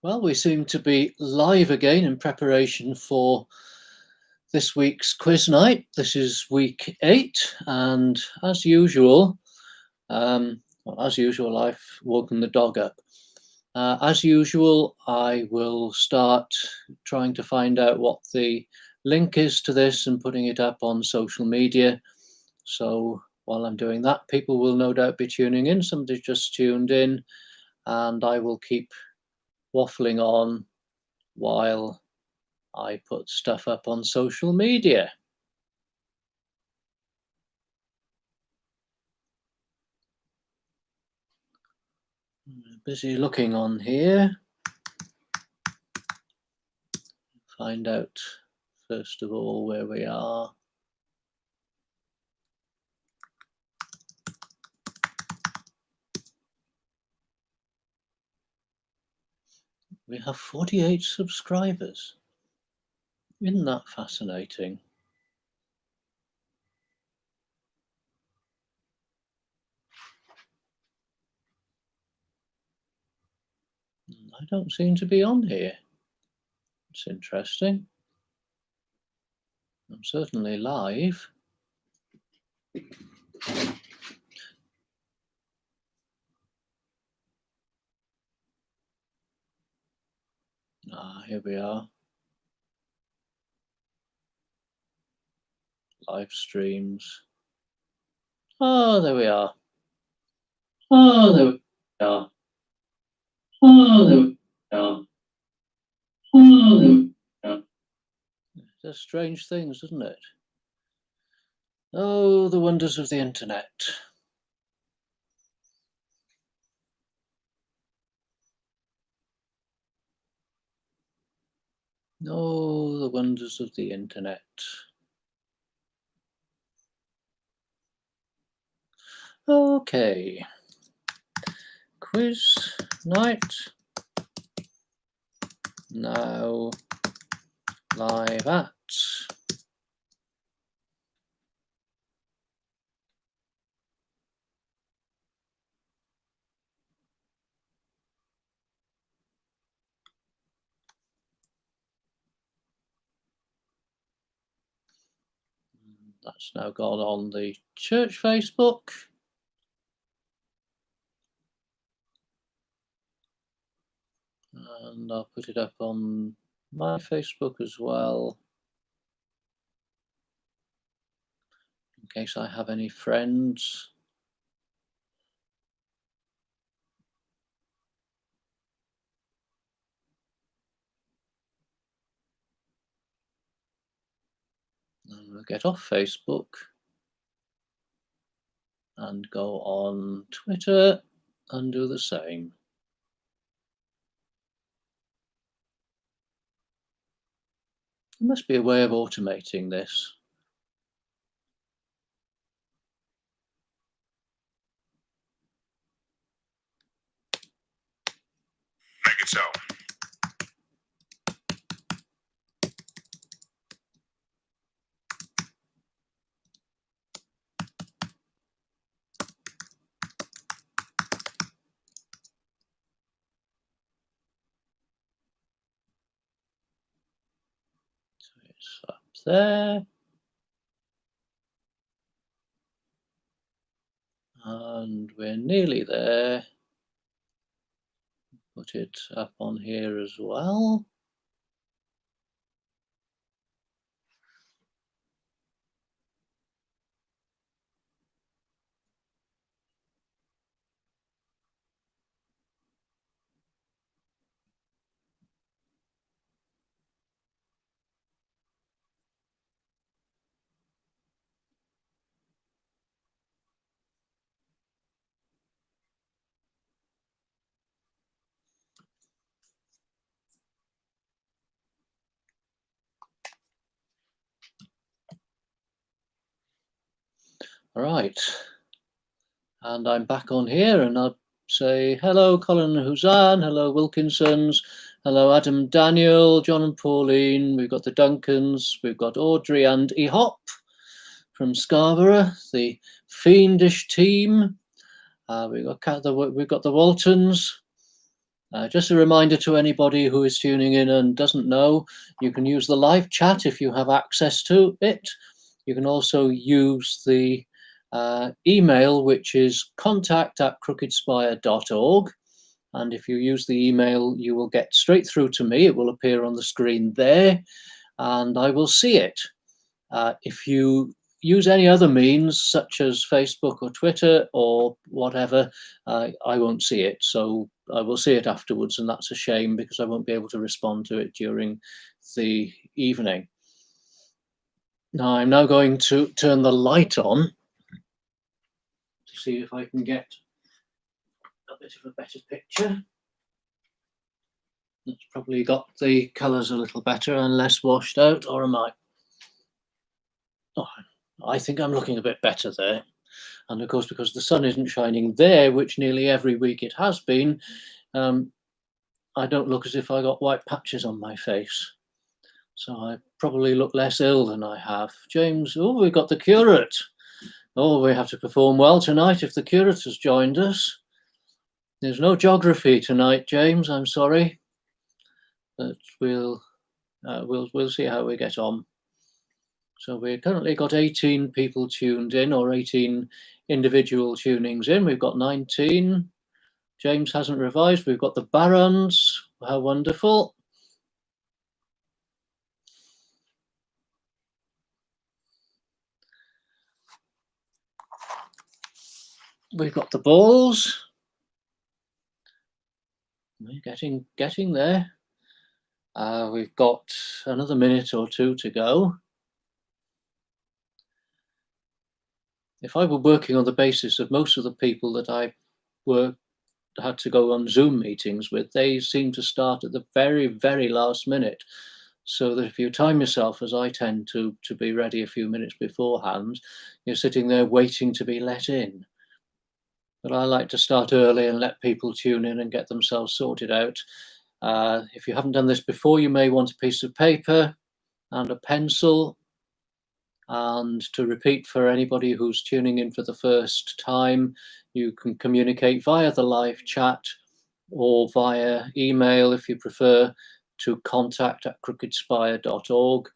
Well, we seem to be live again in preparation for this week's quiz night. This is week 8, and as usual, I've woken the dog up. As usual, I will start trying to find out what the link is to this and putting it up on social media. So while I'm doing that, people will no doubt be tuning in. Somebody's just tuned in, and I will keep waffling on while I put stuff up on social media. Busy looking on here. Find out first of all where we are. We have 48 subscribers. Isn't that fascinating? I don't seem to be on here. It's interesting. I'm certainly live. Here we are. Live streams. Oh, there we are. Oh, there we are. Oh, there we are. Oh, there we are. They're strange things, isn't it? Oh, the wonders of the internet. Oh, the wonders of the internet. Okay. Quiz night. Now live at. That's now gone on the church Facebook. And I'll put it up on my Facebook as well, in case I have any friends. And we'll get off Facebook and go on Twitter and do the same. There must be a way of automating this. Make it so. So it's up there. And we're nearly there. Put it up on here as well. All right. And I'm back on here, and I'll say hello, Colin Huzan, hello, Wilkinsons, hello, Adam Daniel, John and Pauline. We've got the Duncans, we've got Audrey and Ehop from Scarborough, the fiendish team. We've got the Waltons, Just a reminder to anybody who is tuning in and doesn't know, you can use the live chat if you have access to it. You can also use the email, which is contact@crookedspire.org. And if you use the email, you will get straight through to me. It will appear on the screen there, and I will see it. If you use any other means, such as Facebook or Twitter or whatever, I won't see it. So I will see it afterwards, and that's a shame because I won't be able to respond to it during the evening. Now I'm now going to turn the light on to see if I can get a bit of a better picture. It's probably got the colours a little better and less washed out, or am I? Oh, I think I'm looking a bit better there. And of course, because the sun isn't shining there, which nearly every week it has been, I don't look as if I got white patches on my face. So I probably look less ill than I have. James, oh, we've got the curate. Oh, we have to perform well tonight if the curate has joined us. There's no geography tonight, James, I'm sorry. But we'll see how we get on. So we've currently got 18 people tuned in, or 18 individual tunings in. We've got 19. James hasn't revised. We've got the Barons. How wonderful. We've got the Balls. We're getting there. We've got another minute or two to go. If I were working on the basis of most of the people that I've had to go on Zoom meetings with, they seem to start at the very, very last minute. So that if you time yourself, as I tend to be ready a few minutes beforehand, you're sitting there waiting to be let in. But I like to start early and let people tune in and get themselves sorted out. If you haven't done this before, you may want a piece of paper and a pencil. And to repeat for anybody who's tuning in for the first time, you can communicate via the live chat or via email if you prefer to contact@crookedspire.org.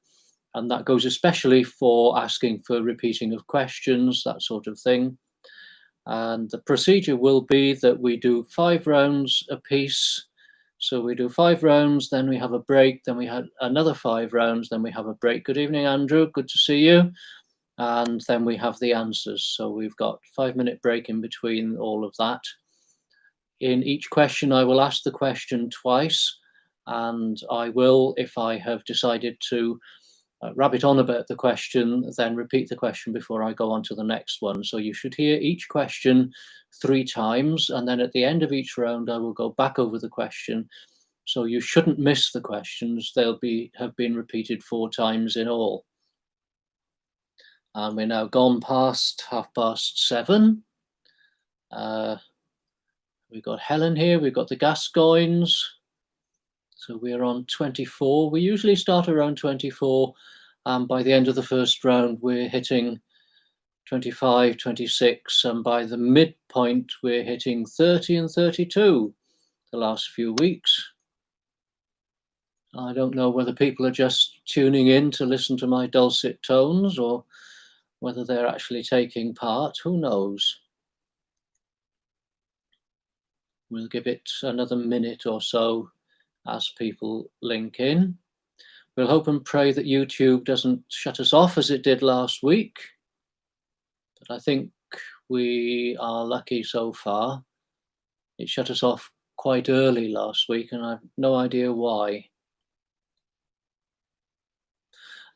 And that goes especially for asking for repeating of questions, that sort of thing. And the procedure will be that we do 5 rounds a piece. So we do 5 rounds, then we have a break, then we had another 5 rounds, then we have a break. Good evening, Andrew. Good to see you. And then we have the answers. So we've got 5-minute break in between all of that. In each question, I will ask the question twice, and I will, if I have decided to rabbit on about the question, then repeat the question before I go on to the next one. So you should hear each question 3 times, and then at the end of each round, I will go back over the question. So you shouldn't miss the questions. They'll have been repeated 4 times in all. And we're now gone past 7:30. We've got Helen here, we've got the Gascoignes. So we're on 24. We usually start around 24, and by the end of the first round, we're hitting 25, 26, and by the midpoint, we're hitting 30 and 32 the last few weeks. I don't know whether people are just tuning in to listen to my dulcet tones or whether they're actually taking part. Who knows? We'll give it another minute or so as people link in. We'll hope and pray that YouTube doesn't shut us off as it did last week. But I think we are lucky so far. It shut us off quite early last week, and I've no idea why.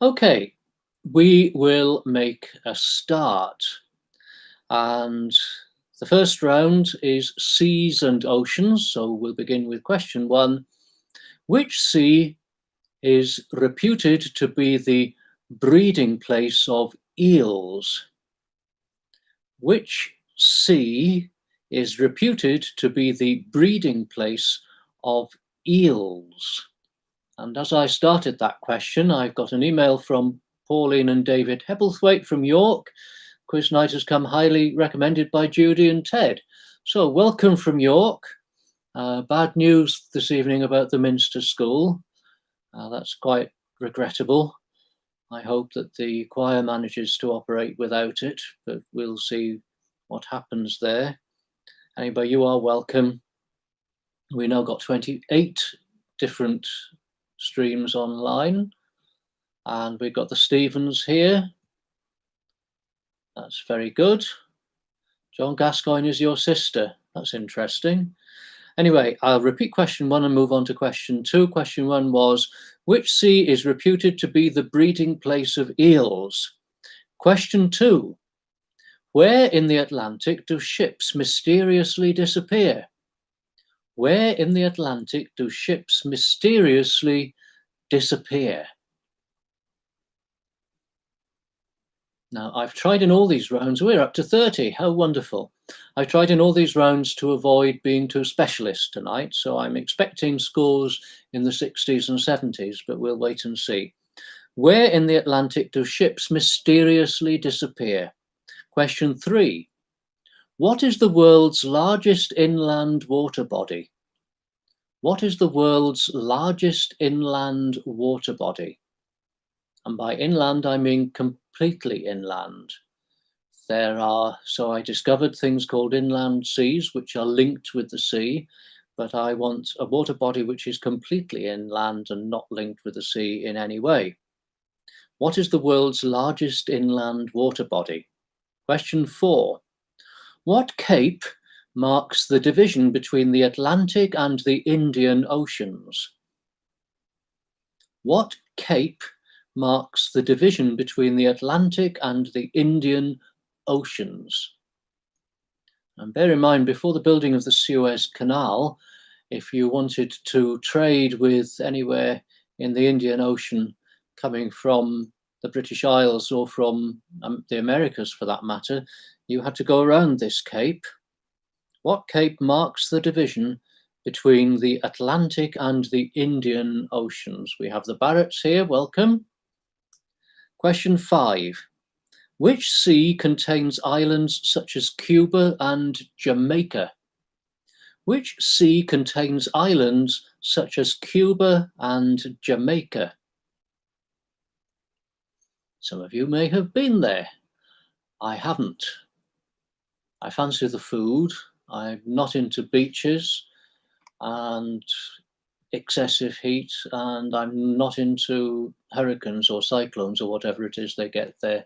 Okay, we will make a start. And the first round is seas and oceans. So we'll begin with question 1. Which sea is reputed to be the breeding place of eels? Which sea is reputed to be the breeding place of eels? And as I started that question, I've got an email from Pauline and David Hebblethwaite from York. Quiz night has come highly recommended by Judy and Ted. So welcome from York. Bad news this evening about the Minster School. That's quite regrettable. I hope that the choir manages to operate without it, but we'll see what happens there. Anyway, you are welcome. We now got 28 different streams online, and we've got the Stephens here. That's very good. John Gascoigne is your sister. That's interesting. Anyway, I'll repeat question 1 and move on to question 2. Question 1 was, which sea is reputed to be the breeding place of eels? Question 2, where in the Atlantic do ships mysteriously disappear? Where in the Atlantic do ships mysteriously disappear? Now, I've tried in all these rounds, we're up to 30, how wonderful. I've tried in all these rounds to avoid being too specialist tonight, so I'm expecting scores in the 60s and 70s, but we'll wait and see. Where in the Atlantic do ships mysteriously disappear? Question 3, what is the world's largest inland water body? What is the world's largest inland water body? And by inland, I mean completely inland. So I discovered things called inland seas, which are linked with the sea, but I want a water body which is completely inland and not linked with the sea in any way. What is the world's largest inland water body? Question 4, what cape marks the division between the Atlantic and the Indian Oceans? What cape marks the division between the Atlantic and the Indian Oceans? And bear in mind, before the building of the Suez Canal, if you wanted to trade with anywhere in the Indian Ocean coming from the British Isles or from the Americas for that matter, you had to go around this cape. What cape marks the division between the Atlantic and the Indian Oceans? We have the Barretts here, welcome. Question 5, which sea contains islands such as Cuba and Jamaica? Which sea contains islands such as Cuba and Jamaica? Some of you may have been there. I haven't. I fancy the food. I'm not into beaches and excessive heat, and I'm not into hurricanes or cyclones or whatever it is they get there.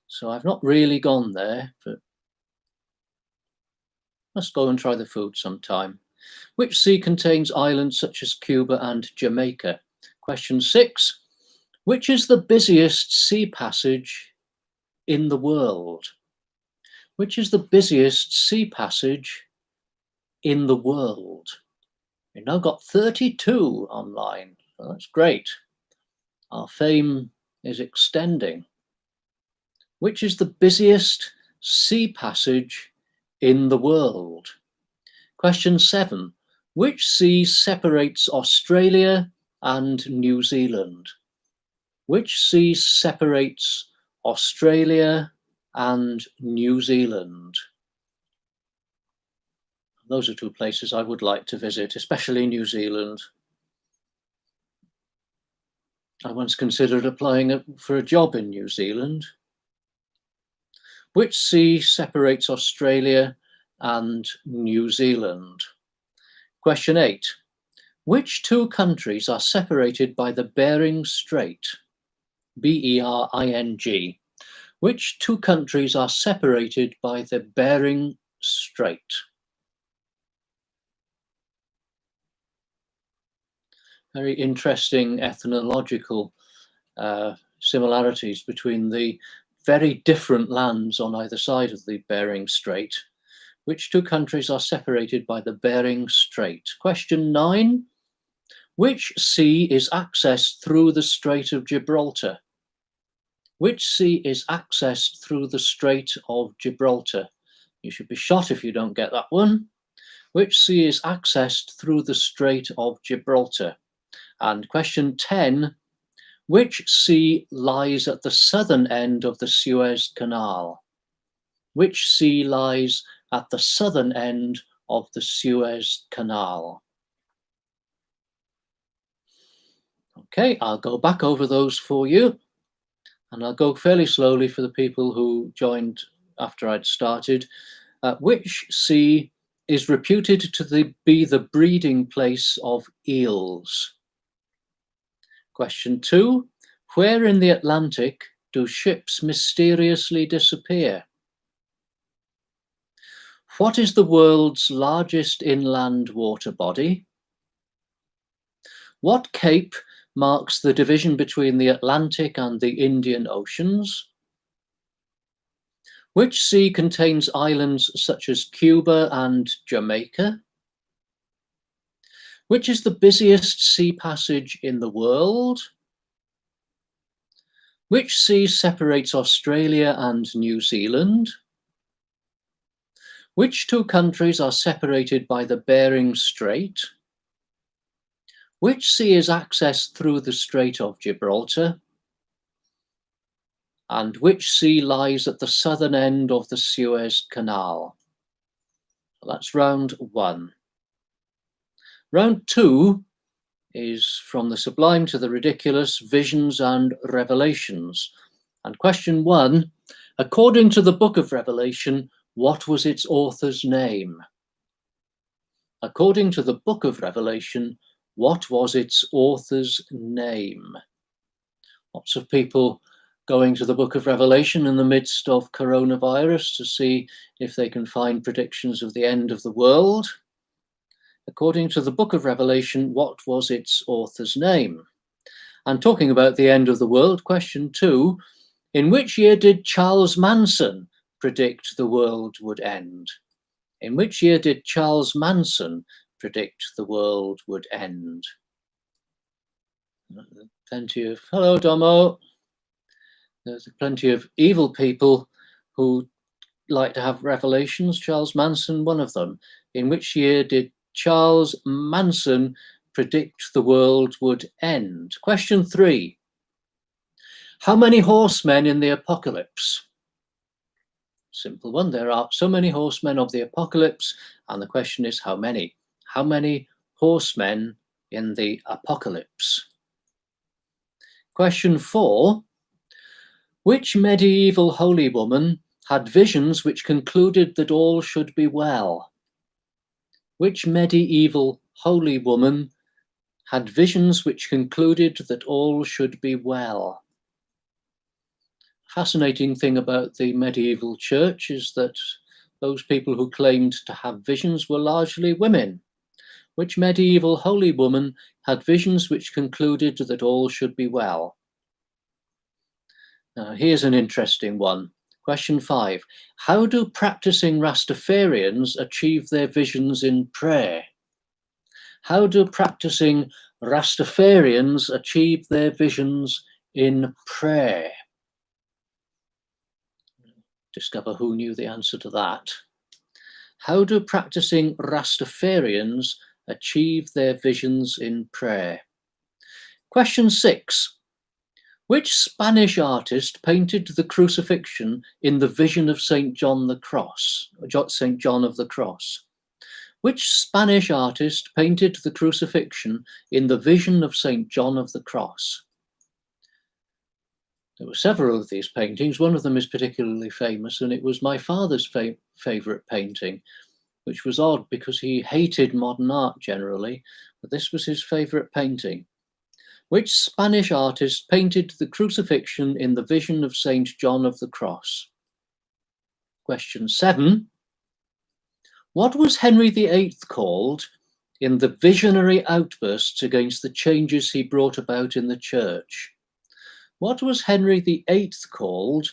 So I've not really gone there, but let's go and try the food sometime. Which sea contains islands such as Cuba and Jamaica? Question 6, which is the busiest sea passage in the world? Which is the busiest sea passage in the world? We've now got 32 online. So that's great. Our fame is extending. Which is the busiest sea passage in the world? Question 7. Which sea separates Australia and New Zealand? Which sea separates Australia and New Zealand? Those are two places I would like to visit, especially New Zealand. I once considered applying for a job in New Zealand. Which sea separates Australia and New Zealand? Question 8. Which two countries are separated by the Bering Strait? B-E-R-I-N-G. Which two countries are separated by the Bering Strait? Very interesting ethnological similarities between the very different lands on either side of the Bering Strait. Which two countries are separated by the Bering Strait? Question 9. Which sea is accessed through the Strait of Gibraltar? Which sea is accessed through the Strait of Gibraltar? You should be shot if you don't get that one. Which sea is accessed through the Strait of Gibraltar? And question 10, which sea lies at the southern end of the Suez Canal? Which sea lies at the southern end of the Suez Canal? Okay, I'll go back over those for you, and I'll go fairly slowly for the people who joined after I'd started. Which sea is reputed to be the breeding place of eels? Question 2. Where in the Atlantic do ships mysteriously disappear? What is the world's largest inland water body? What cape marks the division between the Atlantic and the Indian Oceans? Which sea contains islands such as Cuba and Jamaica? Which is the busiest sea passage in the world? Which sea separates Australia and New Zealand? Which two countries are separated by the Bering Strait? Which sea is accessed through the Strait of Gibraltar? And which sea lies at the southern end of the Suez Canal? That's round 1. Round 2 is from the sublime to the ridiculous, visions and revelations. And question 1, according to the book of Revelation, what was its author's name? According to the book of Revelation, what was its author's name? Lots of people going to the book of Revelation in the midst of coronavirus to see if they can find predictions of the end of the world. According to the book of Revelation, what was its author's name? And talking about the end of the world, question 2, in which year did Charles Manson predict the world would end? In which year did Charles Manson predict the world would end? Plenty of, hello Domo. There's plenty of evil people who like to have revelations. Charles Manson, one of them. In which year did Charles Manson predict the world would end? Question 3. How many horsemen in the apocalypse? Simple one. There are so many horsemen of the apocalypse, and the question is how many? How many horsemen in the apocalypse? Question 4. Which medieval holy woman had visions which concluded that all should be well? Which medieval holy woman had visions which concluded that all should be well? Fascinating thing about the medieval church is that those people who claimed to have visions were largely women. Which medieval holy woman had visions which concluded that all should be well? Now, here's an interesting one. Question 5. How do practicing Rastafarians achieve their visions in prayer? How do practicing Rastafarians achieve their visions in prayer? Discover who knew the answer to that. How do practicing Rastafarians achieve their visions in prayer? Question 6. Which Spanish artist painted the crucifixion in the Vision of St. John the Cross? St. John of the Cross. Which Spanish artist painted the crucifixion in the Vision of St. John of the Cross? There were several of these paintings. One of them is particularly famous, and it was my father's favourite painting, which was odd because he hated modern art generally, but this was his favourite painting. Which Spanish artist painted the crucifixion in the Vision of St. John of the Cross? Question 7. What was Henry VIII called in the visionary outbursts against the changes he brought about in the church? What was Henry VIII called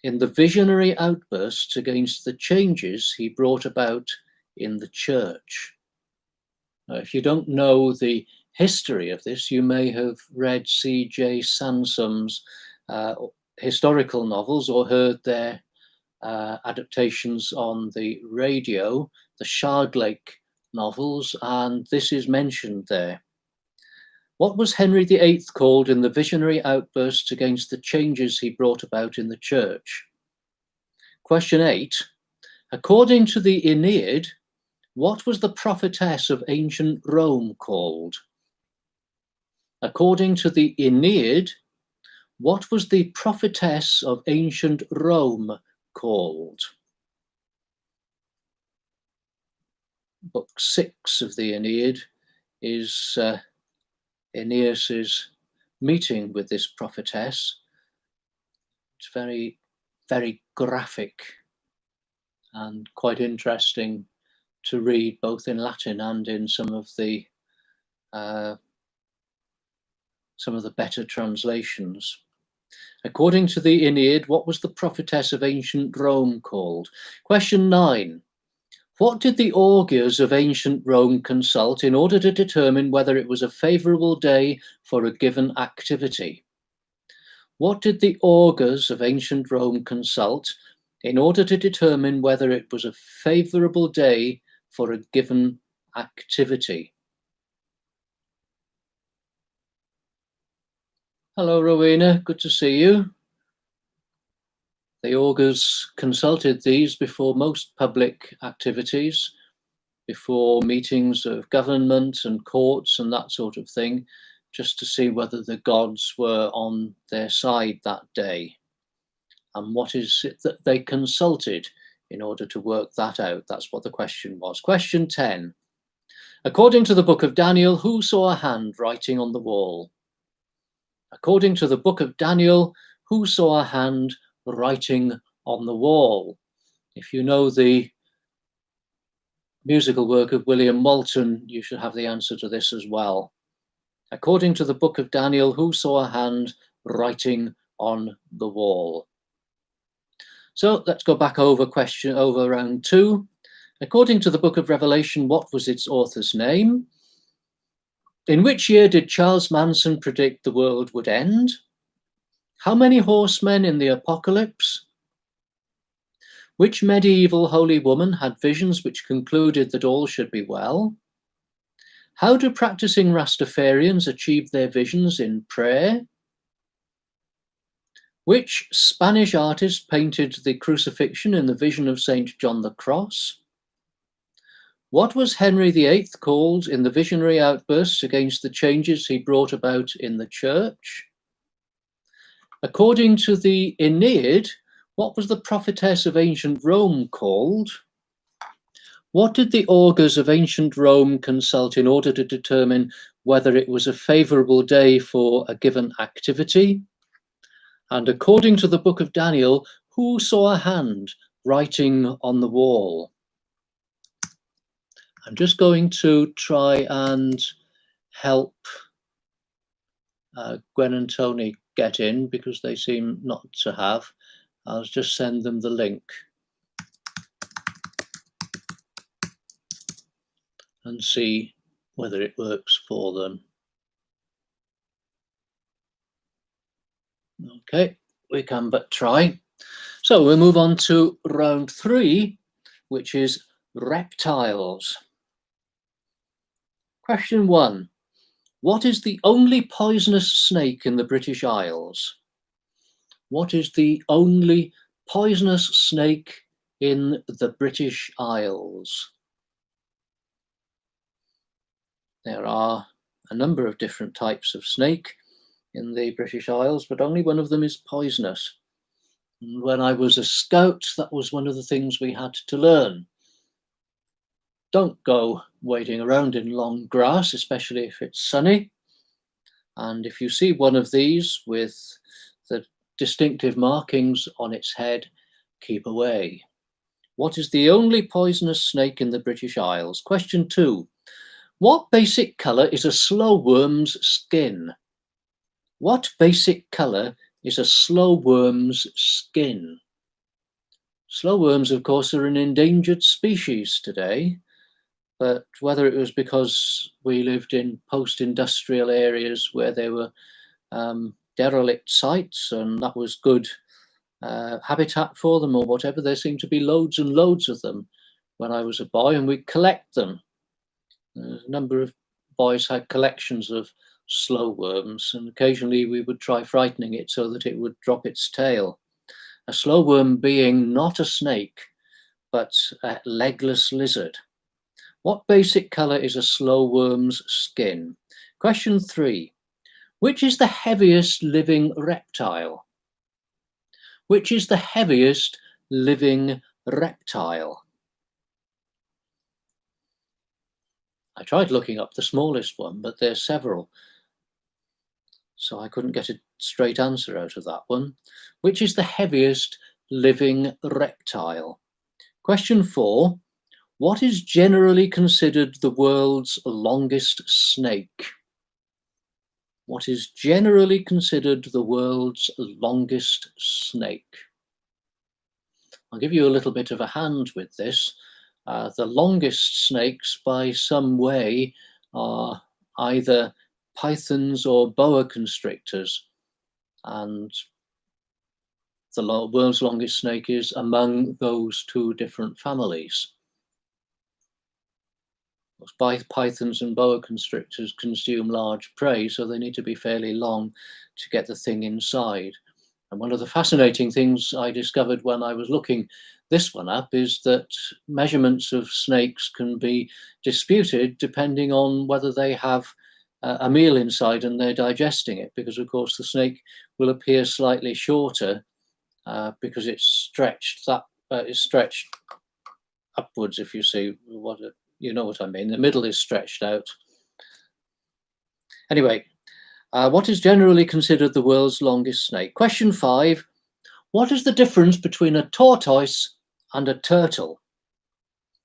in the visionary outbursts against the changes he brought about in the church? Now, if you don't know the history of this, you may have read C.J. Sansom's historical novels or heard their adaptations on the radio, the Shardlake novels, and this is mentioned there. What was Henry VIII called in the visionary outbursts against the changes he brought about in the church? Question 8. According to the Aeneid, What was the prophetess of ancient Rome called? According to the Aeneid, what was the prophetess of ancient Rome called? Book 6 of the Aeneid is Aeneas's meeting with this prophetess. It's very, very graphic and quite interesting to read, both in Latin and in some of the better translations. According to the Aeneid, what was the prophetess of ancient Rome called? Question 9. What did the augurs of ancient Rome consult in order to determine whether it was a favourable day for a given activity? What did the augurs of ancient Rome consult in order to determine whether it was a favourable day for a given activity? Hello, Rowena, good to see you. The augurs consulted these before most public activities, before meetings of government and courts and that sort of thing, just to see whether the gods were on their side that day. And what is it that they consulted in order to work that out? That's what the question was. Question 10. According to the book of Daniel, who saw a hand writing on the wall? According to the book of Daniel, who saw a hand writing on the wall? If you know the musical work of William Moulton, you should have the answer to this as well. According to the book of Daniel, who saw a hand writing on the wall? So let's go back over round 2. According to the book of Revelation, what was its author's name? In which year did Charles Manson predict the world would end? How many horsemen in the apocalypse? Which medieval holy woman had visions which concluded that all should be well? How do practicing Rastafarians achieve their visions in prayer? Which Spanish artist painted the crucifixion in the vision of St. John the Cross? What was Henry VIII called in the visionary outbursts against the changes he brought about in the church? According to the Aeneid, what was the prophetess of ancient Rome called? What did the augurs of ancient Rome consult in order to determine whether it was a favourable day for a given activity? And according to the book of Daniel, who saw a hand writing on the wall? I'm just going to try and help Gwen and Tony get in because they seem not to have. I'll just send them the link and see whether it works for them. Okay, we can but try. So we'll move on to round 3, which is reptiles. Question 1. What is the only poisonous snake in the British Isles? What is the only poisonous snake in the British Isles? There are a number of different types of snake in the British Isles, but only one of them is poisonous. And when I was a scout, that was one of the things we had to learn. Don't go wading around in long grass, especially if it's sunny. And if you see one of these with the distinctive markings on its head, keep away. What is the only poisonous snake in the British Isles? Question 2. What basic colour is a slowworm's skin? What basic colour is a slowworm's skin? Slowworms, of course, are an endangered species today, but whether it was because we lived in post-industrial areas where there were derelict sites and that was good habitat for them or whatever, there seemed to be loads and loads of them when I was a boy, and we'd collect them. A number of boys had collections of slowworms, and occasionally we would try frightening it so that it would drop its tail. A slowworm being not a snake, but a legless lizard. What basic colour is a slow worm's skin? Question 3. Which is the heaviest living reptile? Which is the heaviest living reptile? I tried looking up the smallest one, but there's several. So I couldn't get a straight answer out of that one. Which is the heaviest living reptile? Question 4. What is generally considered the world's longest snake? What is generally considered the world's longest snake? I'll give you a little bit of a hand with this. The longest snakes by some way are either pythons or boa constrictors, and the world's longest snake is among those two different families. Pythons and boa constrictors consume large prey, so they need to be fairly long to get the thing inside. And one of the fascinating things I discovered when I was looking this one up is that measurements of snakes can be disputed depending on whether they have a meal inside and they're digesting it, because of course the snake will appear slightly shorter because it's stretched upwards. If you see what you know what I mean. The middle is stretched out. Anyway, what is generally considered the world's longest snake? Question 5. What is the difference between a tortoise and a turtle?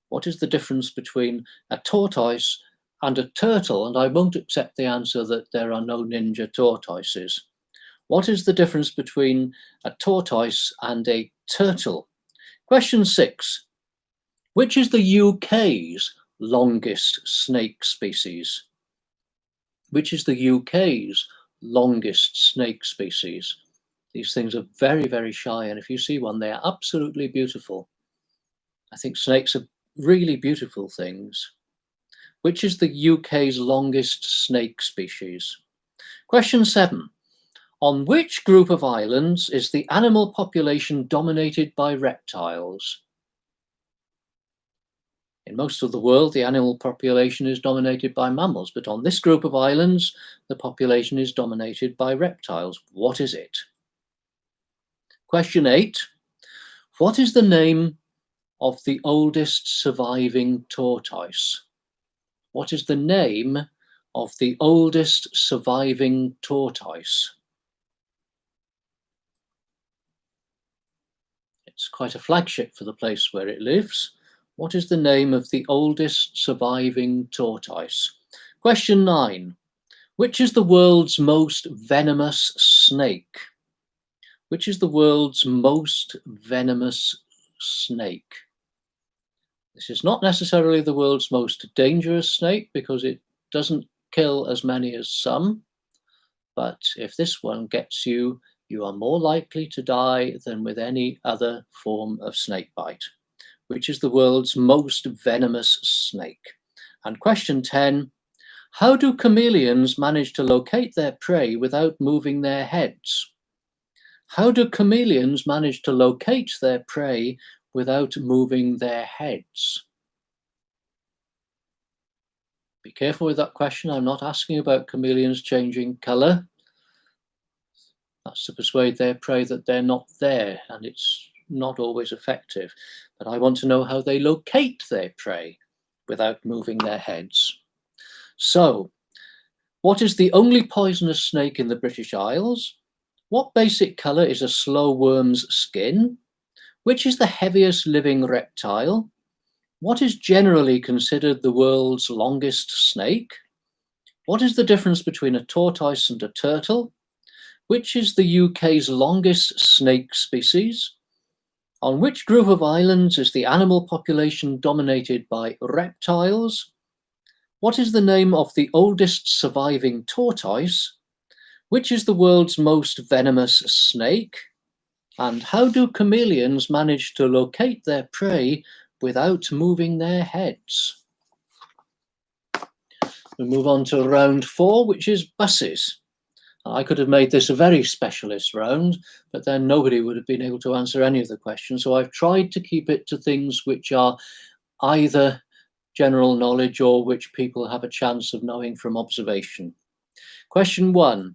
What is the difference between a tortoise and a turtle? And I won't accept the answer that there are no ninja tortoises. What is the difference between a tortoise and a turtle? Question 6. Which is the UK's longest snake species? Which is the UK's longest snake species? These things are very, very shy, and if you see one, they are absolutely beautiful. I think snakes are really beautiful things. Which is the UK's longest snake species? Question 7. On which group of islands is the animal population dominated by reptiles? In most of the world, the animal population is dominated by mammals, but on this group of islands, the population is dominated by reptiles. What is it? Question 8. What is the name of the oldest surviving tortoise? What is the name of the oldest surviving tortoise? It's quite a flagship for the place where it lives. What is the name of the oldest surviving tortoise? Question 9. Which is the world's most venomous snake? Which is the world's most venomous snake? This is not necessarily the world's most dangerous snake because it doesn't kill as many as some. But if this one gets you, you are more likely to die than with any other form of snake bite. Which is the world's most venomous snake? And question 10, how do chameleons manage to locate their prey without moving their heads? How do chameleons manage to locate their prey without moving their heads? Be careful with that question. I'm not asking about chameleons changing colour. That's to persuade their prey that they're not there, and it's not always effective. But I want to know how they locate their prey without moving their heads. So, what is the only poisonous snake in the British Isles? What basic colour is a slow worm's skin? Which is the heaviest living reptile? What is generally considered the world's longest snake? What is the difference between a tortoise and a turtle? Which is the UK's longest snake species? On which group of islands is the animal population dominated by reptiles? What is the name of the oldest surviving tortoise? Which is the world's most venomous snake? And how do chameleons manage to locate their prey without moving their heads? We move on to round 4, which is buses. I could have made this a very specialist round, but then nobody would have been able to answer any of the questions. So I've tried to keep it to things which are either general knowledge or which people have a chance of knowing from observation. Question 1.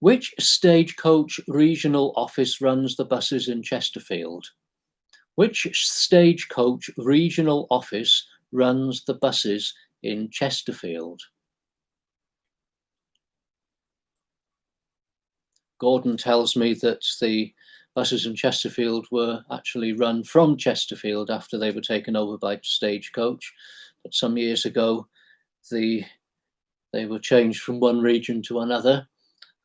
Which Stagecoach regional office runs the buses in Chesterfield? Which Stagecoach regional office runs the buses in Chesterfield? Gordon tells me that the buses in Chesterfield were actually run from Chesterfield after they were taken over by Stagecoach, but some years ago they were changed from one region to another,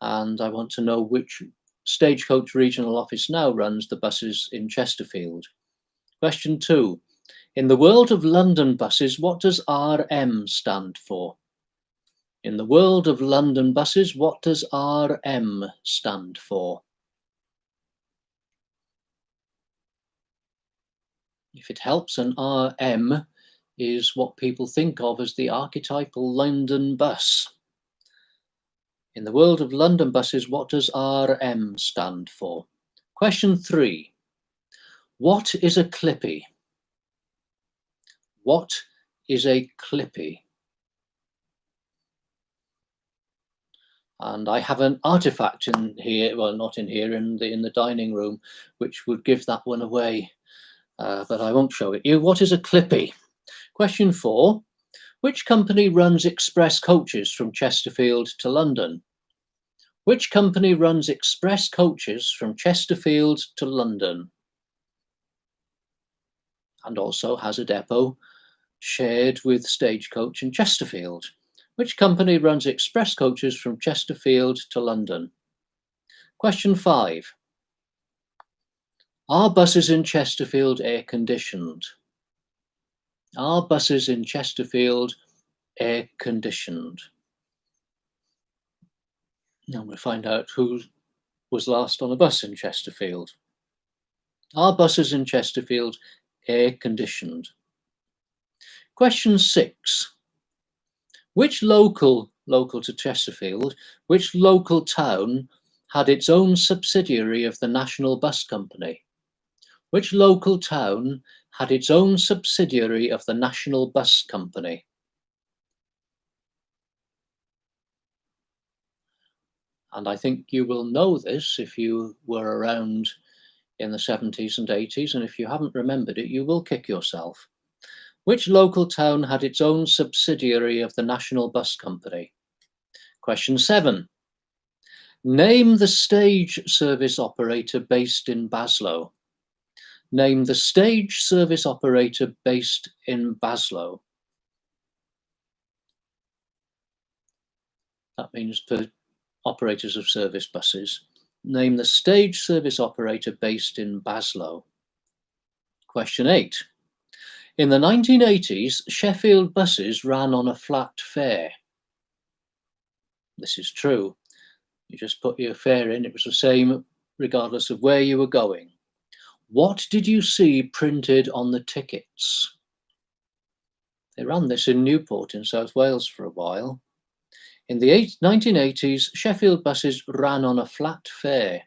and I want to know which Stagecoach regional office now runs the buses in Chesterfield. Question 2. In the world of London buses, what does RM stand for? In the world of London buses, what does RM stand for? If it helps, an RM is what people think of as the archetypal London bus. In the world of London buses, what does RM stand for? Question 3. What is a clippy? What is a clippy? And I have an artifact in here, well, not in here, in the dining room, which would give that one away, but I won't show it you. What is a clippy? Question 4. Which company runs express coaches from Chesterfield to London? Which company runs express coaches from Chesterfield to London? And also has a depot shared with Stagecoach in Chesterfield. Which company runs express coaches from Chesterfield to London? Question 5. Are buses in Chesterfield air conditioned? Are buses in Chesterfield air conditioned? Now we'll find out who was last on a bus in Chesterfield. Are buses in Chesterfield air conditioned? Question 6. Which local to Chesterfield, which local town had its own subsidiary of the National Bus Company? Which local town had its own subsidiary of the National Bus Company? And I think you will know this if you were around in the 70s and 80s, and if you haven't remembered it, you will kick yourself. Which local town had its own subsidiary of the National Bus Company? Question 7. Name the stage service operator based in Baslow. Name the stage service operator based in Baslow. That means per operators of service buses. Name the stage service operator based in Baslow. Question 8. In the 1980s, Sheffield buses ran on a flat fare. This is true. You just put your fare in, it was the same regardless of where you were going. What did you see printed on the tickets? They ran this in Newport in South Wales for a while. In the 1980s, Sheffield buses ran on a flat fare.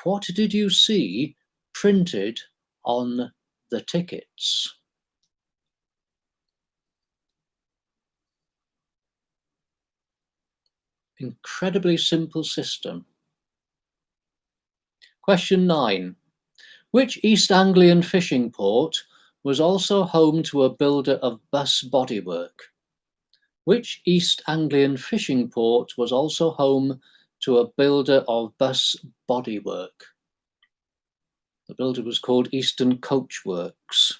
What did you see printed on the tickets? Incredibly simple system. Question 9. Which East Anglian fishing port was also home to a builder of bus bodywork? Which East Anglian fishing port was also home to a builder of bus bodywork? The builder was called Eastern Coachworks,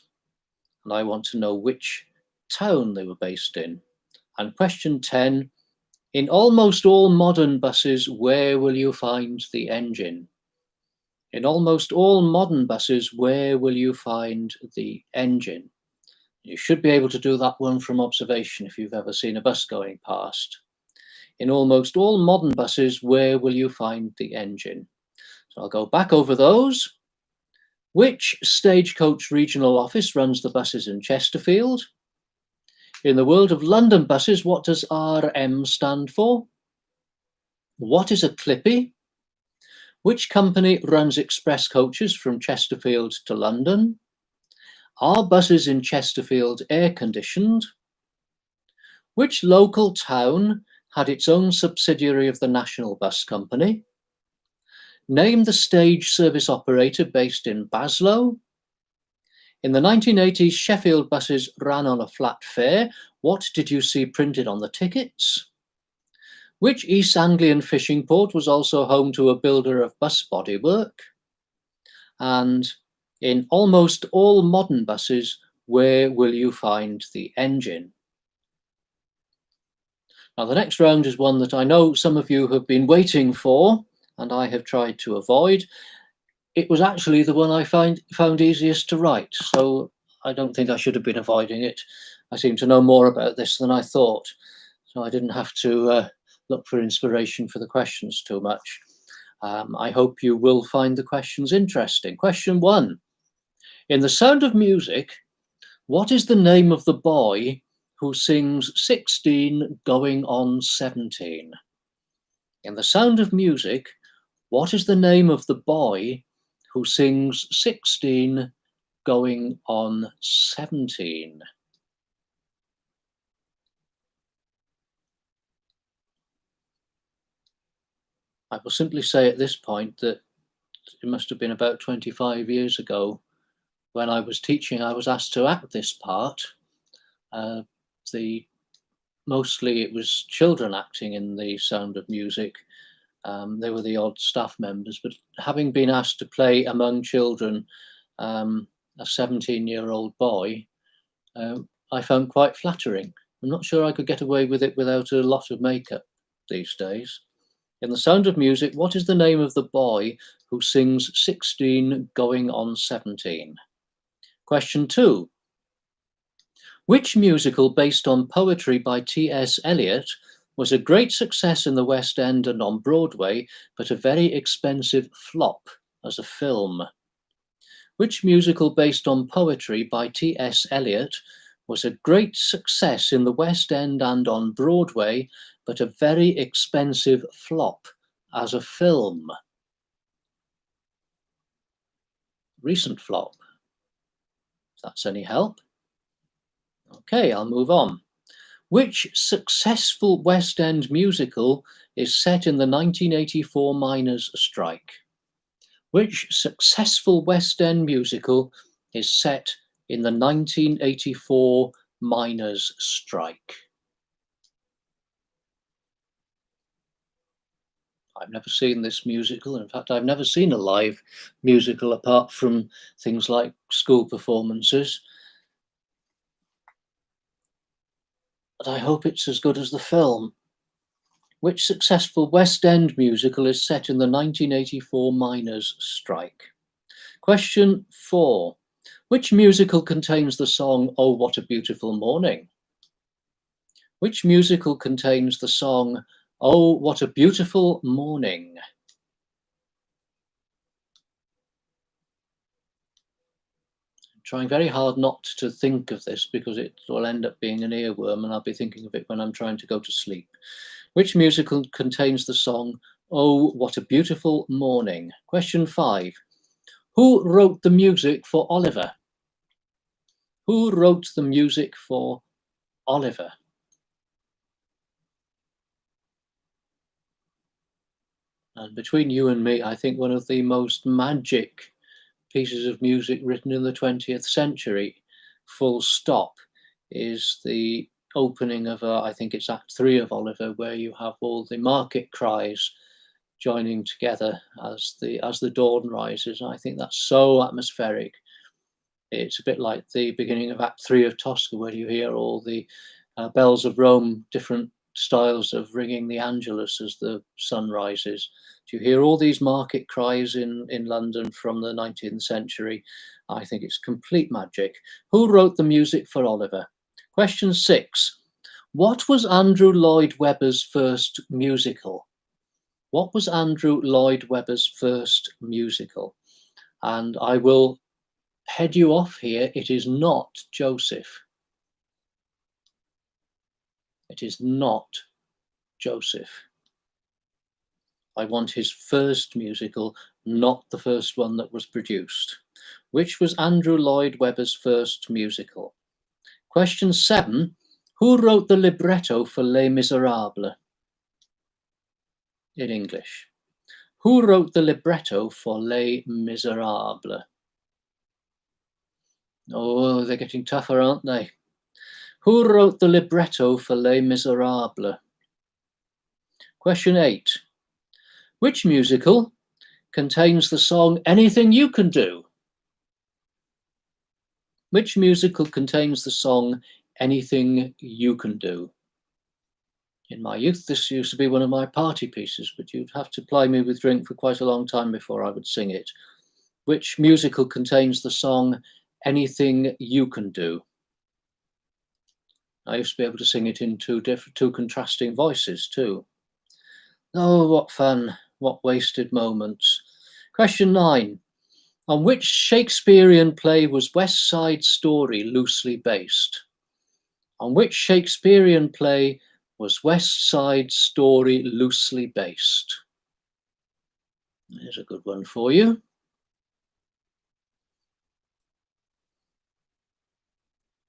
and I want to know which town they were based in. And question 10, in almost all modern buses, where will you find the engine? In almost all modern buses, where will you find the engine? You should be able to do that one from observation if you've ever seen a bus going past. In almost all modern buses, where will you find the engine? So I'll go back over those. Which Stagecoach regional office runs the buses in Chesterfield? In the world of London buses, what does RM stand for? What is a clippy? Which company runs express coaches from Chesterfield to London? Are buses in Chesterfield air conditioned? Which local town had its own subsidiary of the National Bus Company? Name the stage service operator based in Baslow. In the 1980s, Sheffield buses ran on a flat fare. What did you see printed on the tickets? Which East Anglian fishing port was also home to a builder of bus bodywork? And in almost all modern buses, where will you find the engine? Now, the next round is one that I know some of you have been waiting for, and I have tried to avoid. It was actually the one I found easiest to write, so I don't think I should have been avoiding it. I seem to know more about this than I thought, so I didn't have to look for inspiration for the questions too much. I hope you will find the questions interesting. Question 1. In The Sound of Music, what is the name of the boy who sings 16 going on 17? In The Sound of Music, what is the name of the boy who sings 16 going on 17? I will simply say at this point that it must have been about 25 years ago when I was teaching. I was asked to act this part. Mostly it was children acting in The Sound of Music. They were the odd staff members, but having been asked to play among children a 17-year-old boy, I found quite flattering. I'm not sure I could get away with it without a lot of makeup these days. In The Sound of Music, what is the name of the boy who sings 16 going on 17? Question 2. Which musical based on poetry by T.S. Eliot was a great success in the West End and on Broadway, but a very expensive flop as a film? Which musical based on poetry by T.S. Eliot was a great success in the West End and on Broadway, but a very expensive flop as a film? Recent flop. If that's any help. Okay, I'll move on. Which successful West End musical is set in the 1984 miners' strike? Which successful West End musical is set in the 1984 miners' strike? I've never seen this musical. In fact, I've never seen a live musical apart from things like school performances. But I hope it's as good as the film. Which successful West End musical is set in the 1984 miners' strike? Question 4. Which musical contains the song "Oh, What a Beautiful Morning"? Which musical contains the song "Oh, What a Beautiful Morning"? I'm trying very hard not to think of this because it will end up being an earworm and I'll be thinking of it when I'm trying to go to sleep. Which musical contains the song "Oh, What a Beautiful Morning"? Question 5. Who wrote the music for Oliver? Who wrote the music for Oliver? And between you and me, I think one of the most magic pieces of music written in the 20th century, full stop, is the opening of, I think it's Act 3 of Oliver, where you have all the market cries joining together as the dawn rises. I think that's so atmospheric. It's a bit like the beginning of Act 3 of Tosca, where you hear all the bells of Rome, different styles of ringing the Angelus as the sun rises. Do you hear all these market cries in London from the 19th century? I think it's complete magic. Who wrote the music for Oliver? Question 6. What was Andrew Lloyd Webber's first musical? What was Andrew Lloyd Webber's first musical? And I will head you off here. It is not Joseph. It is not Joseph. I want his first musical, not the first one that was produced. which was Andrew Lloyd Webber's first musical. Question 7. Who wrote the libretto for Les Miserables in English? Who wrote the libretto for Les Miserables? Oh, they're getting tougher, aren't they? Who wrote the libretto for Les Miserables? Question 8. Which musical contains the song Anything You Can Do? Which musical contains the song Anything You Can Do? In my youth, this used to be one of my party pieces, but you'd have to ply me with drink for quite a long time before I would sing it. Which musical contains the song Anything You Can Do? I used to be able to sing it in two contrasting voices too. Oh, what fun, what wasted moments. Question 9. On which Shakespearean play was West Side Story loosely based? On which Shakespearean play was West Side Story loosely based? There's a good one for you.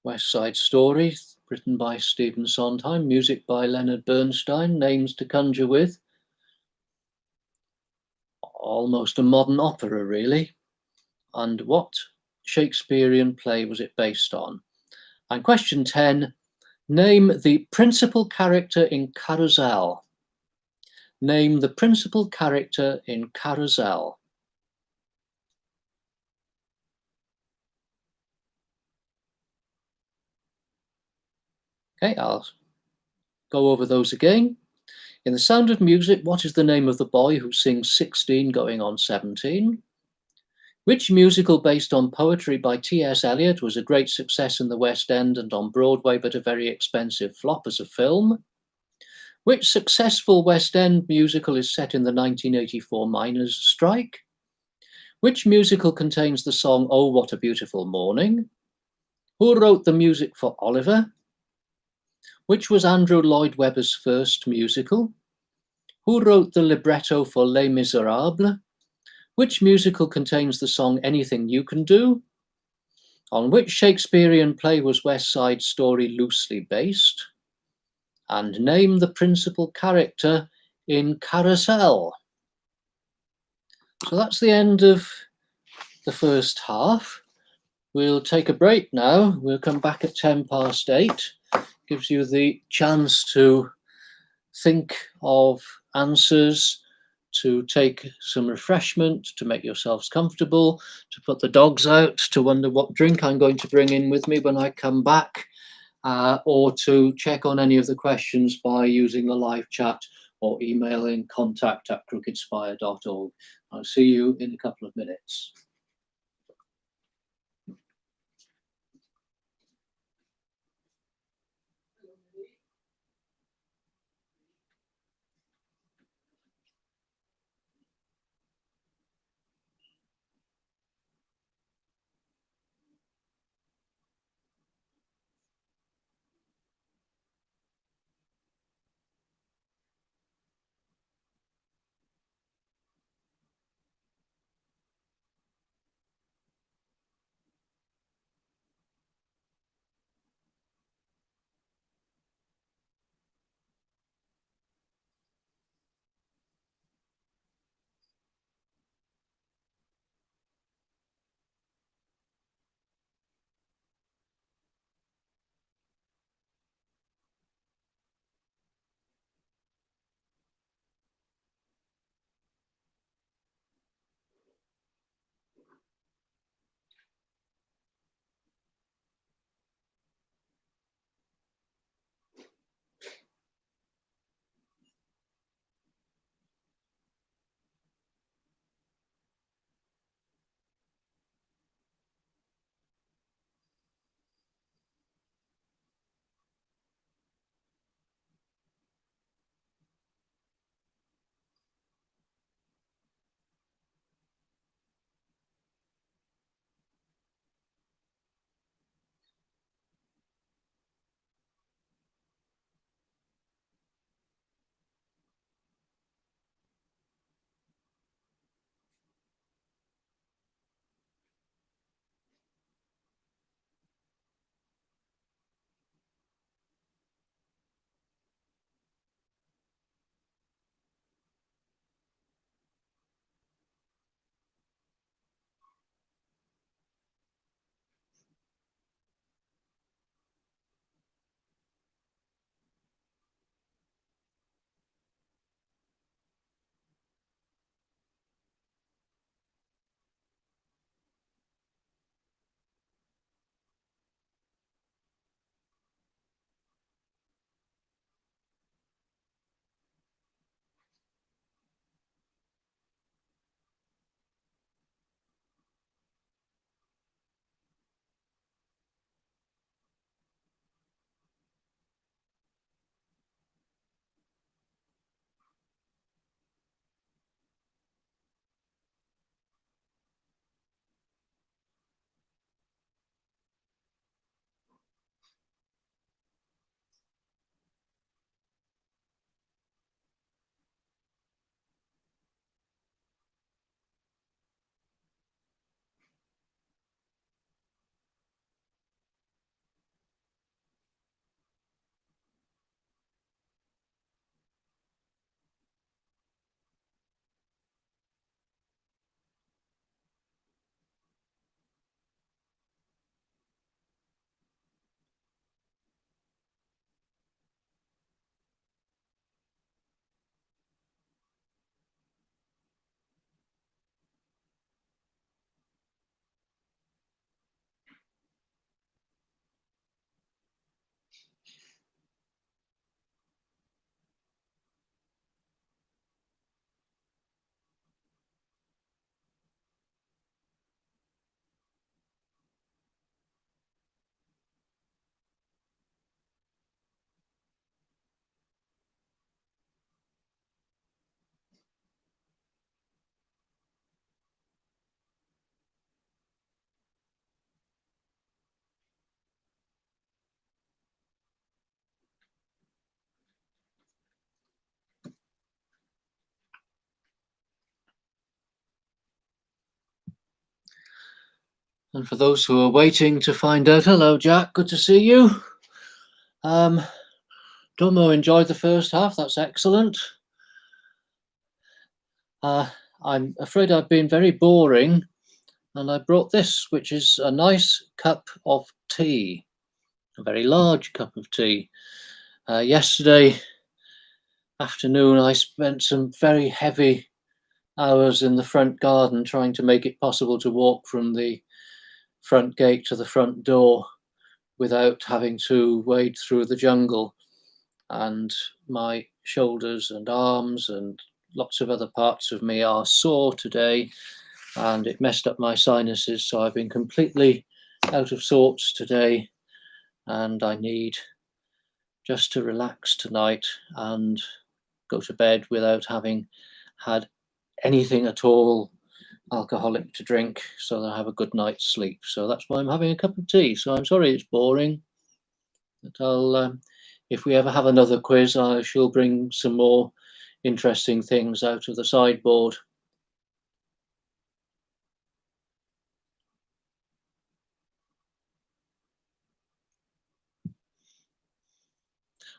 West Side Story, written by Stephen Sondheim, music by Leonard Bernstein, names to conjure with. Almost a modern opera, really. And what Shakespearean play was it based on? And question 10, name the principal character in Carousel. Name the principal character in Carousel. Okay, I'll go over those again. In The Sound of Music, what is the name of the boy who sings 16 going on 17? Which musical based on poetry by T.S. Eliot was a great success in the West End and on Broadway, but a very expensive flop as a film? Which successful West End musical is set in the 1984 miners' strike? Which musical contains the song Oh, What a Beautiful Morning? Who wrote the music for Oliver? Which was Andrew Lloyd Webber's first musical? Who wrote the libretto for Les Miserables? Which musical contains the song Anything You Can Do? On which Shakespearean play was West Side Story loosely based? And name the principal character in Carousel. So that's the end of the first half. We'll take a break now. We'll come back at 8:10. Gives you the chance to think of answers, to take some refreshment, to make yourselves comfortable, to put the dogs out, to wonder what drink I'm going to bring in with me when I come back, or to check on any of the questions by using the live chat or emailing contact@crookedspire.org. I'll see you in a couple of minutes. And for those who are waiting to find out, hello, Jack, good to see you. Domo enjoyed the first half, that's excellent. I'm afraid I've been very boring, and I brought this, which is a nice cup of tea, a very large cup of tea. Yesterday afternoon, I spent some very heavy hours in the front garden trying to make it possible to walk from the front gate to the front door without having to wade through the jungle. And my shoulders and arms and lots of other parts of me are sore today, and it messed up my sinuses. So I've been completely out of sorts today, and I need just to relax tonight and go to bed without having had anything at all alcoholic to drink, so that I have a good night's sleep. So that's why I'm having a cup of tea. So I'm sorry it's boring, but I'll if we ever have another quiz, I shall bring some more interesting things out of the sideboard.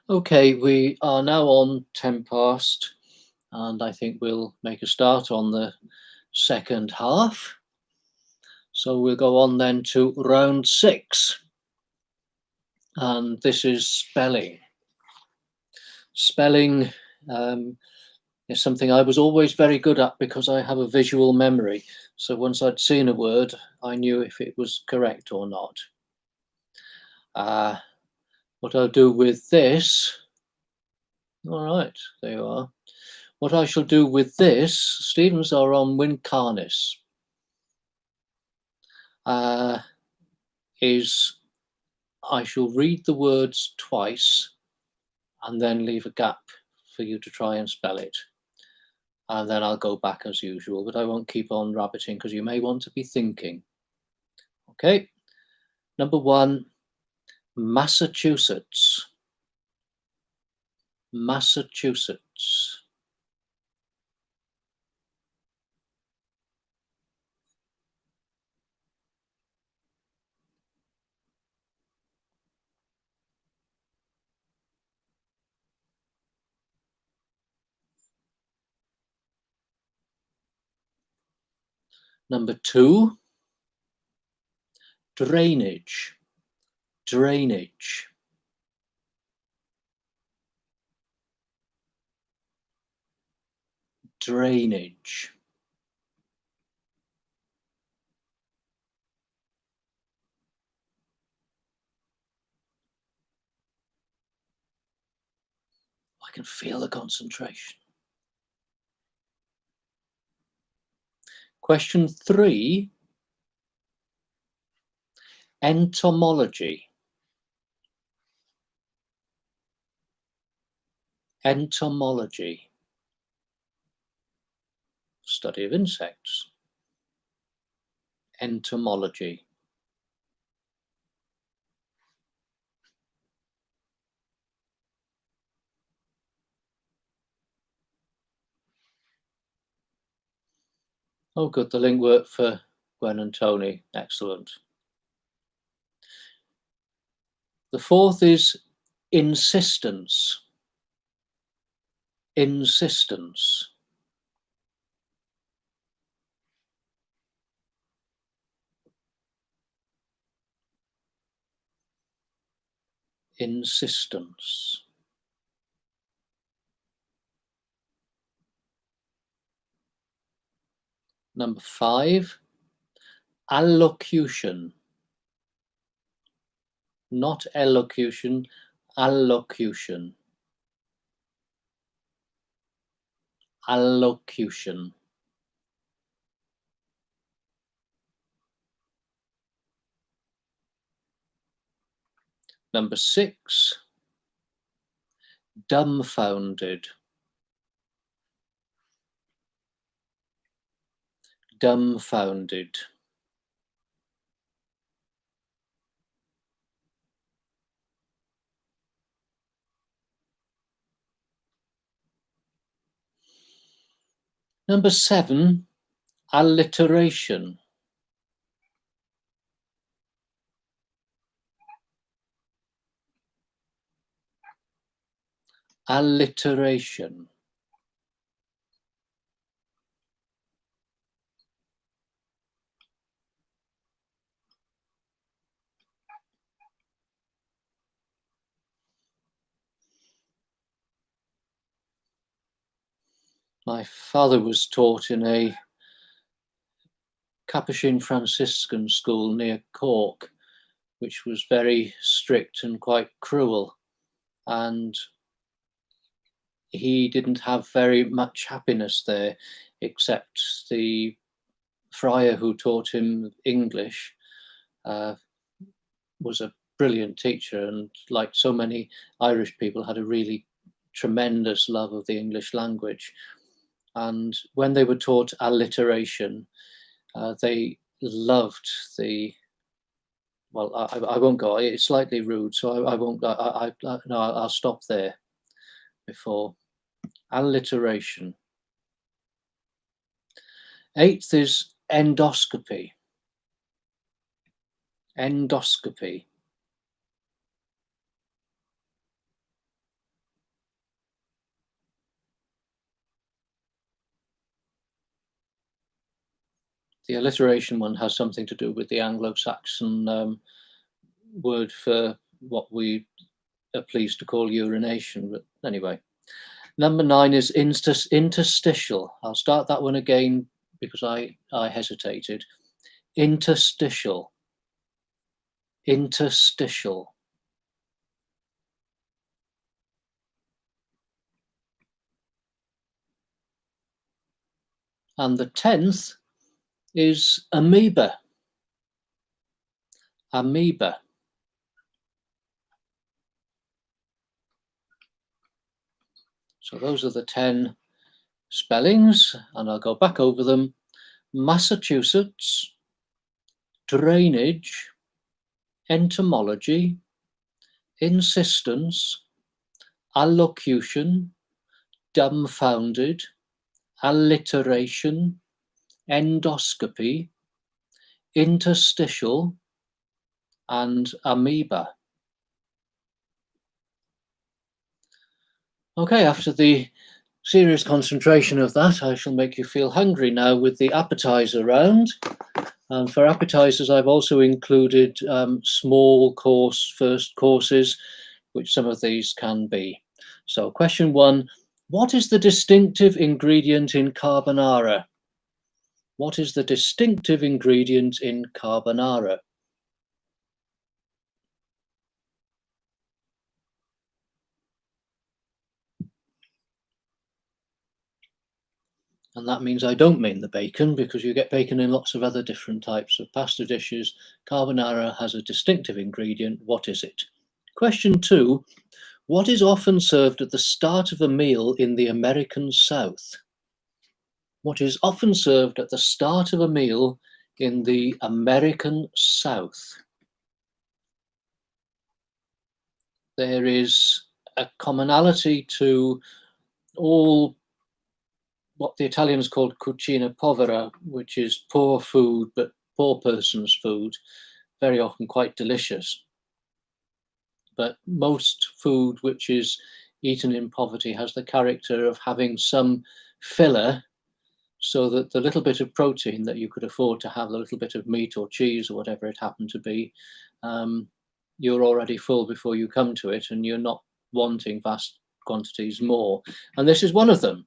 Okay, we are now on 10 past, and I think we'll make a start on the second half. So we'll go on then to round 6, and this is spelling. Spelling is something I was always very good at because I have a visual memory. So once I'd seen a word, I knew if it was correct or not. What I'll do with this, all right, there you are. What I shall do with this, Stevens are on Wyn Carnis, is I shall read the words twice and then leave a gap for you to try and spell it. And then I'll go back as usual, but I won't keep on rabbiting because you may want to be thinking. Okay, number 1, Massachusetts. Massachusetts. Number 2, drainage. Drainage. Drainage. I can feel the concentration. Question 3, entomology. Entomology. Study of insects. Entomology. Oh, good. The link worked for Gwen and Tony. Excellent. The 4th is insistence. Insistence. Insistence. Number 5, allocution. Not elocution, allocution. Allocution. Number 6, dumbfounded. Dumbfounded. Number 7, alliteration. Alliteration. My father was taught in a Capuchin Franciscan school near Cork, which was very strict and quite cruel. And he didn't have very much happiness there, except the friar who taught him English was a brilliant teacher, and like so many Irish people, had a really tremendous love of the English language. And when they were taught alliteration, they loved the. Well, I won't go. It's slightly rude, so I won't. No, I'll stop there before alliteration. Eighth is endoscopy. Endoscopy. The alliteration one has something to do with the Anglo-Saxon word for what we are pleased to call urination. But anyway, number 9 is interstitial. I'll start that one again because I hesitated. Interstitial. Interstitial. And the 10th is amoeba. Amoeba. So those are the 10 spellings, and I'll go back over them. Massachusetts, drainage, entomology, insistence, allocution, dumbfounded, alliteration, endoscopy, interstitial, and amoeba. Okay, after the serious concentration of that, I shall make you feel hungry now with the appetizer round. And for appetizers, I've also included small course first courses, which some of these can be. So question 1, what is the distinctive ingredient in carbonara? What is the distinctive ingredient in carbonara? And that means I don't mean the bacon, because you get bacon in lots of other different types of pasta dishes. Carbonara has a distinctive ingredient. What is it? Question 2, what is often served at the start of a meal in the American South? What is often served at the start of a meal in the American South? There is a commonality to all what the Italians called cucina povera, which is poor food, but poor person's food, very often quite delicious. But most food which is eaten in poverty has the character of having some filler, so that the little bit of protein that you could afford to have, the little bit of meat or cheese or whatever it happened to be, you're already full before you come to it, and you're not wanting vast quantities more. And this is one of them.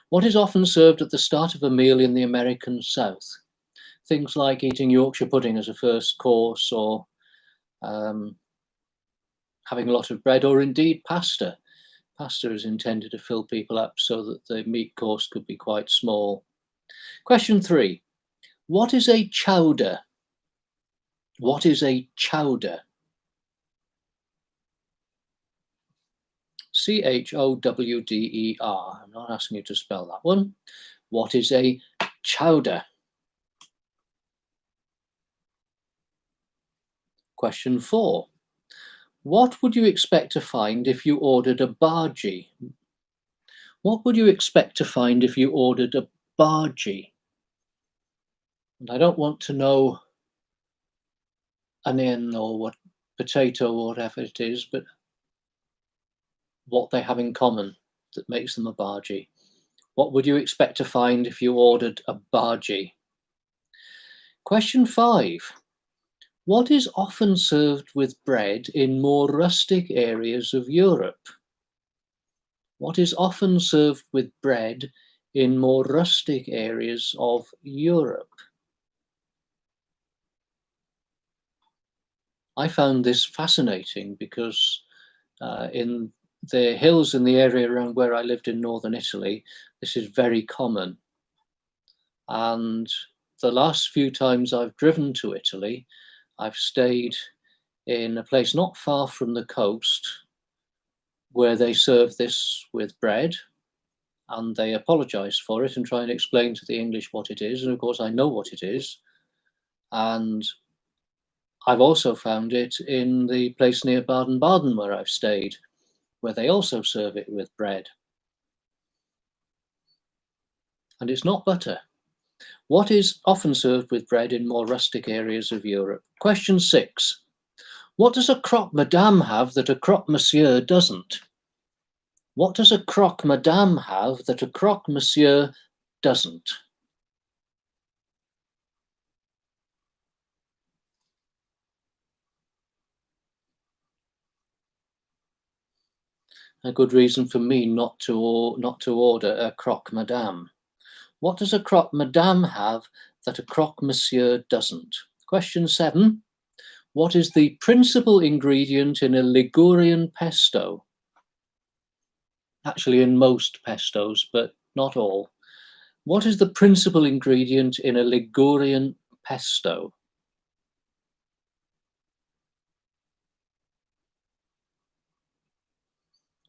What is often served at the start of a meal in the American South? Things like eating Yorkshire pudding as a first course, or having a lot of bread, or indeed pasta. Pasta is intended to fill people up so that the meat course could be quite small. Question 3. What is a chowder? What is a chowder? Chowder. I'm not asking you to spell that one. What is a chowder? Question 4. What would you expect to find if you ordered a bhaji? What would you expect to find if you ordered a bhaji? And I don't want to know onion or what potato or whatever it is, but what they have in common that makes them a bhaji. What would you expect to find if you ordered a bhaji? Question 5. What is often served with bread in more rustic areas of Europe? What is often served with bread in more rustic areas of Europe? I found this fascinating because in the hills in the area around where I lived in northern Italy, this is very common. And the last few times I've driven to Italy, I've stayed in a place not far from the coast where they serve this with bread, and they apologize for it and try and explain to the English what it is. And of course, I know what it is. And I've also found it in the place near Baden-Baden where I've stayed, where they also serve it with bread. And it's not butter. What is often served with bread in more rustic areas of Europe? Question 6. What does a croque madame have that a croque monsieur doesn't? What does a croque madame have that a croque monsieur doesn't? A good reason for me not to order a croque madame. What does a croque madame have that a croque monsieur doesn't? Question 7. What is the principal ingredient in a Ligurian pesto? Actually, in most pestos, but not all. What is the principal ingredient in a Ligurian pesto?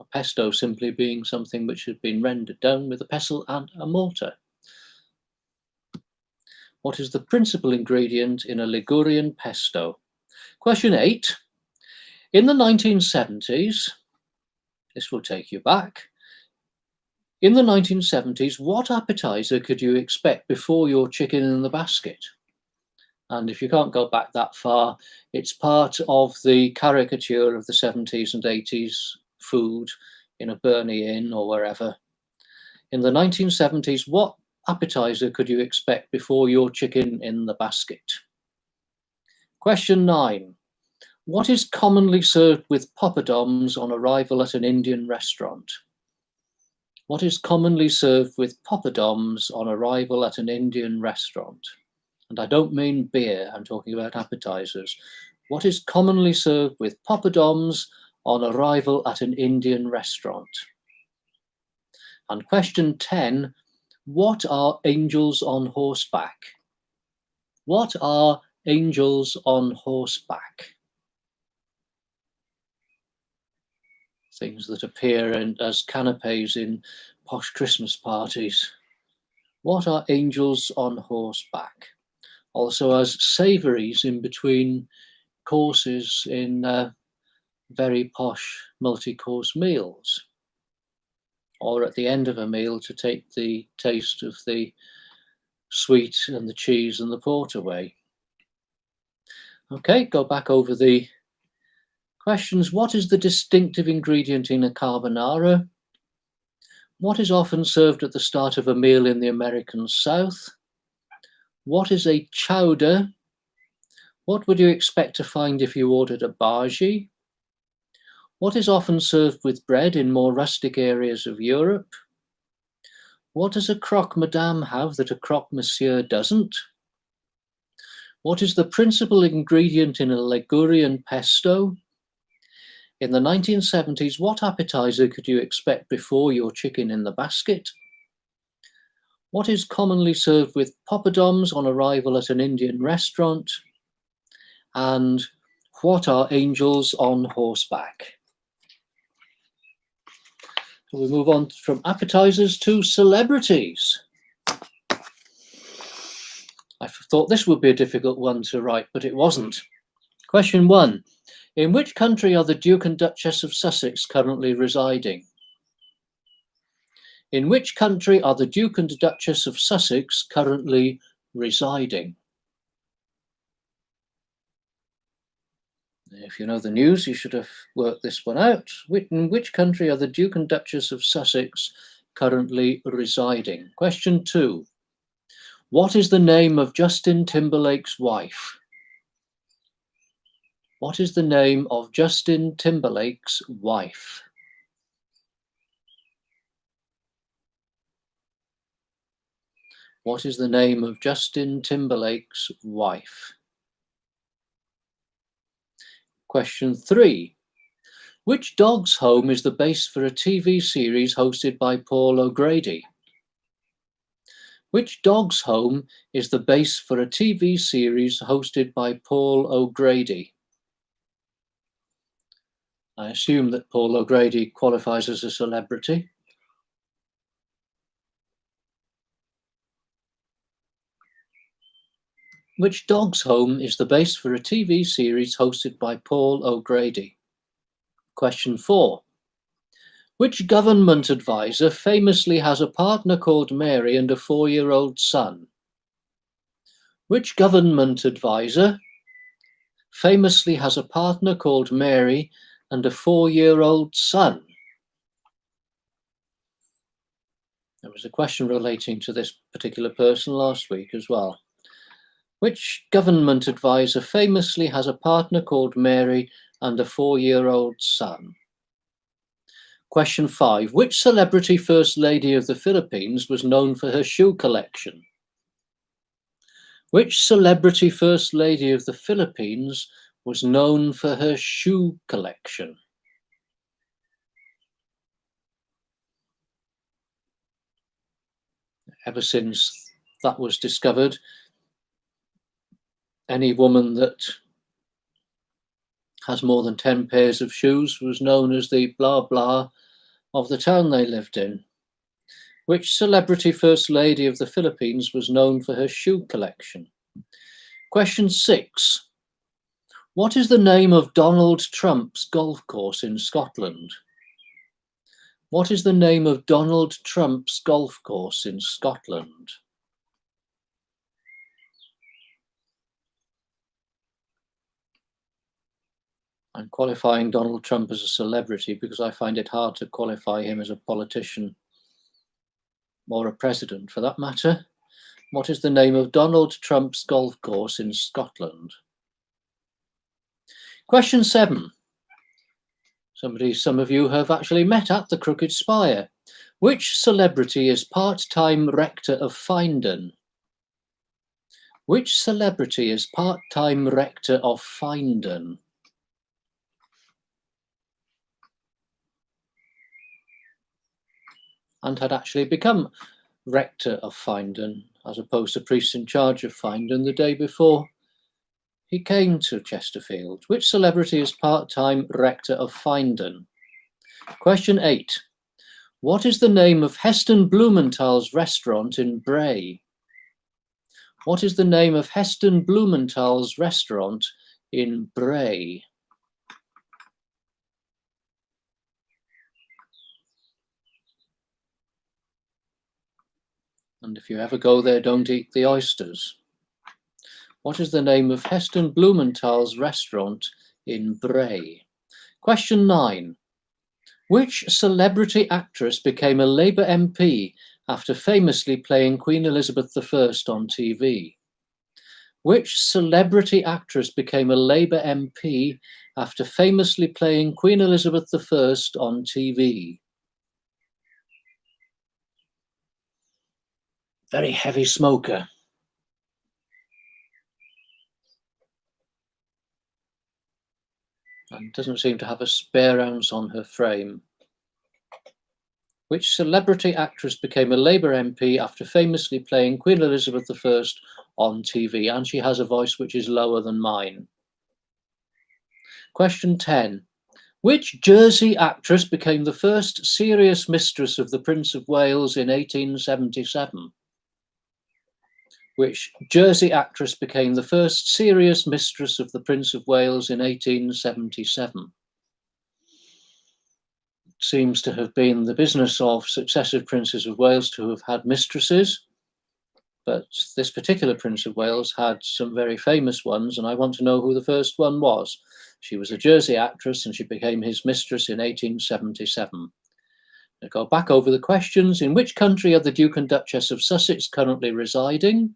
A pesto simply being something which has been rendered down with a pestle and a mortar. What is the principal ingredient in a Ligurian pesto? Question 8. In the 1970s, this will take you back. In the 1970s, what appetizer could you expect before your chicken in the basket? And if you can't go back that far, it's part of the caricature of the 70s and 80s food in a Burney Inn or wherever. In the 1970s, what appetizer could you expect before your chicken in the basket? Question 9. What is commonly served with poppadoms on arrival at an Indian restaurant? What is commonly served with poppadoms on arrival at an Indian restaurant? And I don't mean beer, I'm talking about appetizers. What is commonly served with poppadoms on arrival at an Indian restaurant? And question 10, what are angels on horseback? What are angels on horseback? Things that appear as canapes in posh Christmas parties. What are angels on horseback? Also as savouries in between courses in very posh multi-course meals, or at the end of a meal to take the taste of the sweet and the cheese and the port away. Okay, go back over the questions. What is the distinctive ingredient in a carbonara? What is often served at the start of a meal in the American South? What is a chowder? What would you expect to find if you ordered a bhaji? What is often served with bread in more rustic areas of Europe? What does a croque madame have that a croque monsieur doesn't? What is the principal ingredient in a Ligurian pesto? In the 1970s, what appetizer could you expect before your chicken in the basket? What is commonly served with poppadoms on arrival at an Indian restaurant? And what are angels on horseback? So we move on from appetizers to celebrities. I thought this would be a difficult one to write, but it wasn't. Question 1. In which country are the Duke and Duchess of Sussex currently residing? In which country are the Duke and Duchess of Sussex currently residing? If you know the news, you should have worked this one out. In which country are the Duke and Duchess of Sussex currently residing? Question 2. What is the name of Justin Timberlake's wife? What is the name of Justin Timberlake's wife? What is the name of Justin Timberlake's wife? Question 3. Which dog's home is the base for a TV series hosted by Paul O'Grady? Which dog's home is the base for a TV series hosted by Paul O'Grady? I assume that Paul O'Grady qualifies as a celebrity. Which dog's home is the base for a TV series hosted by Paul O'Grady? Question 4. Which government advisor famously has a partner called Mary and a 4-year-old son? Which government advisor famously has a partner called Mary and a 4-year-old son? There was a question relating to this particular person last week as well. Which government advisor famously has a partner called Mary and a 4-year-old son? Question 5. Which celebrity First Lady of the Philippines was known for her shoe collection? Which celebrity First Lady of the Philippines was known for her shoe collection? Ever since that was discovered, any woman that has more than 10 pairs of shoes was known as the blah blah of the town they lived in. Which celebrity First Lady of the Philippines was known for her shoe collection? Question 6. What is the name of Donald Trump's golf course in Scotland? What is the name of Donald Trump's golf course in Scotland? I'm qualifying Donald Trump as a celebrity because I find it hard to qualify him as a politician or a president for that matter. What is the name of Donald Trump's golf course in Scotland? Question 7. Some of you have actually met at the Crooked Spire. Which celebrity is part-time rector of Findon? Which celebrity is part-time rector of Findon? And had actually become rector of Findon, as opposed to priest in charge of Findon the day before he came to Chesterfield. Which celebrity is part-time rector of Findon? Question 8. What is the name of Heston Blumenthal's restaurant in Bray? What is the name of Heston Blumenthal's restaurant in Bray? And if you ever go there, don't eat the oysters. What is the name of Heston Blumenthal's restaurant in Bray? Question 9. Which celebrity actress became a Labour MP after famously playing Queen Elizabeth I on TV? Which celebrity actress became a Labour MP after famously playing Queen Elizabeth I on TV? Very heavy smoker. And doesn't seem to have a spare ounce on her frame. Which celebrity actress became a Labour MP after famously playing Queen Elizabeth I on TV? And she has a voice which is lower than mine. Question 10. Which Jersey actress became the first serious mistress of the Prince of Wales in 1877? Which Jersey actress became the first serious mistress of the Prince of Wales in 1877? It seems to have been the business of successive Princes of Wales to have had mistresses, but this particular Prince of Wales had some very famous ones, and I want to know who the first one was. She was a Jersey actress and she became his mistress in 1877. I'll go back over the questions. In which country are the Duke and Duchess of Sussex currently residing?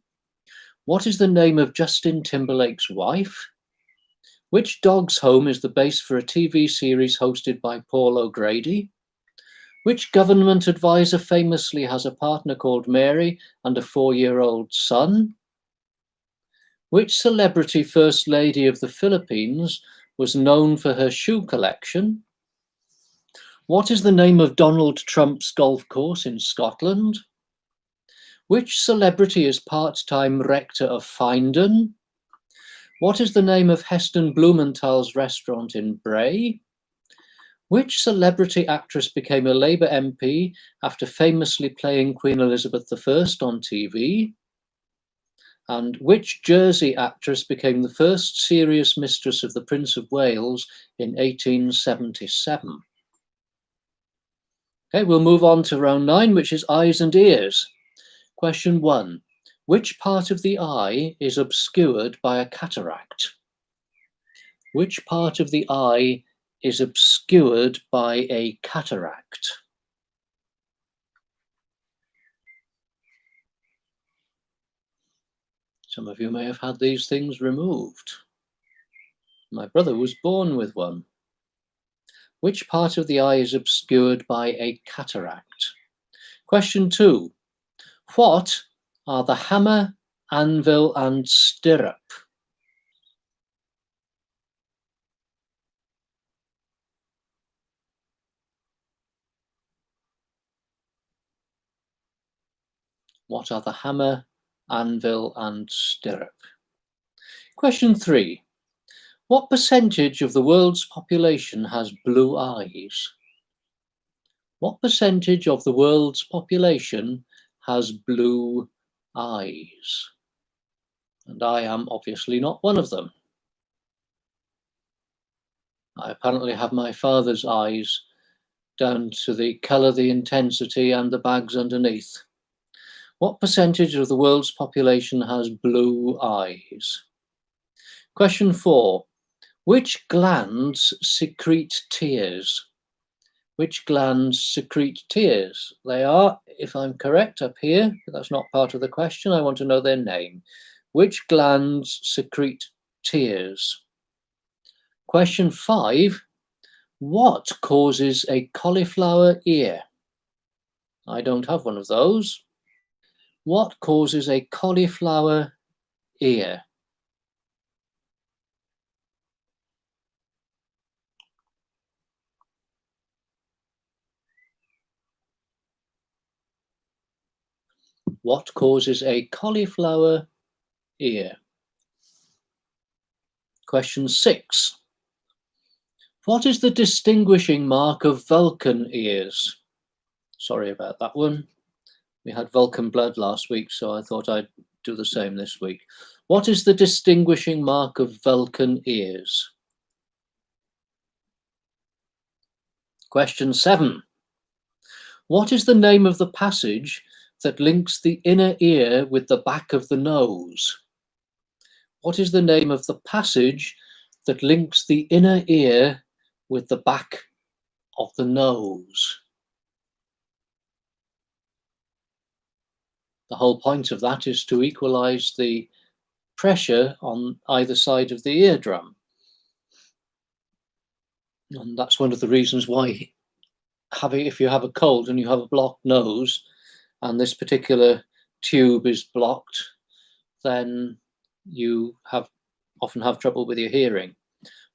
What is the name of Justin Timberlake's wife? Which dog's home is the base for a TV series hosted by Paul O'Grady? Which government advisor famously has a partner called Mary and a 4-year-old son? Which celebrity First Lady of the Philippines was known for her shoe collection? What is the name of Donald Trump's golf course in Scotland? Which celebrity is part-time rector of Findon? What is the name of Heston Blumenthal's restaurant in Bray? Which celebrity actress became a Labour MP after famously playing Queen Elizabeth I on TV? And which Jersey actress became the first serious mistress of the Prince of Wales in 1877? Okay, we'll move on to round 9, which is eyes and ears. Question 1. Which part of the eye is obscured by a cataract? Which part of the eye is obscured by a cataract? Some of you may have had these things removed. My brother was born with one. Which part of the eye is obscured by a cataract? Question 2. What are the hammer, anvil, and stirrup? What are the hammer, anvil, and stirrup? Question 3. What percentage of the world's population has blue eyes? What percentage of the world's population has blue eyes? And I am obviously not one of them. I apparently have my father's eyes down to the colour, the intensity, and the bags underneath. What percentage of the world's population has blue eyes? Question 4. Which glands secrete tears? Which glands secrete tears? They are, if I'm correct, up here, but that's not part of the question. I want to know their name. Which glands secrete tears? Question 5. What causes a cauliflower ear? I don't have one of those. What causes a cauliflower ear? What causes a cauliflower ear? Question 6. What is the distinguishing mark of Vulcan ears? Sorry about that one. We had Vulcan blood last week, so I thought I'd do the same this week. What is the distinguishing mark of Vulcan ears? Question 7. What is the name of the passage that links the inner ear with the back of the nose? What is the name of the passage that links the inner ear with the back of the nose? The whole point of that is to equalize the pressure on either side of the eardrum. And that's one of the reasons why if you have a cold and you have a blocked nose and this particular tube is blocked, then you often have trouble with your hearing.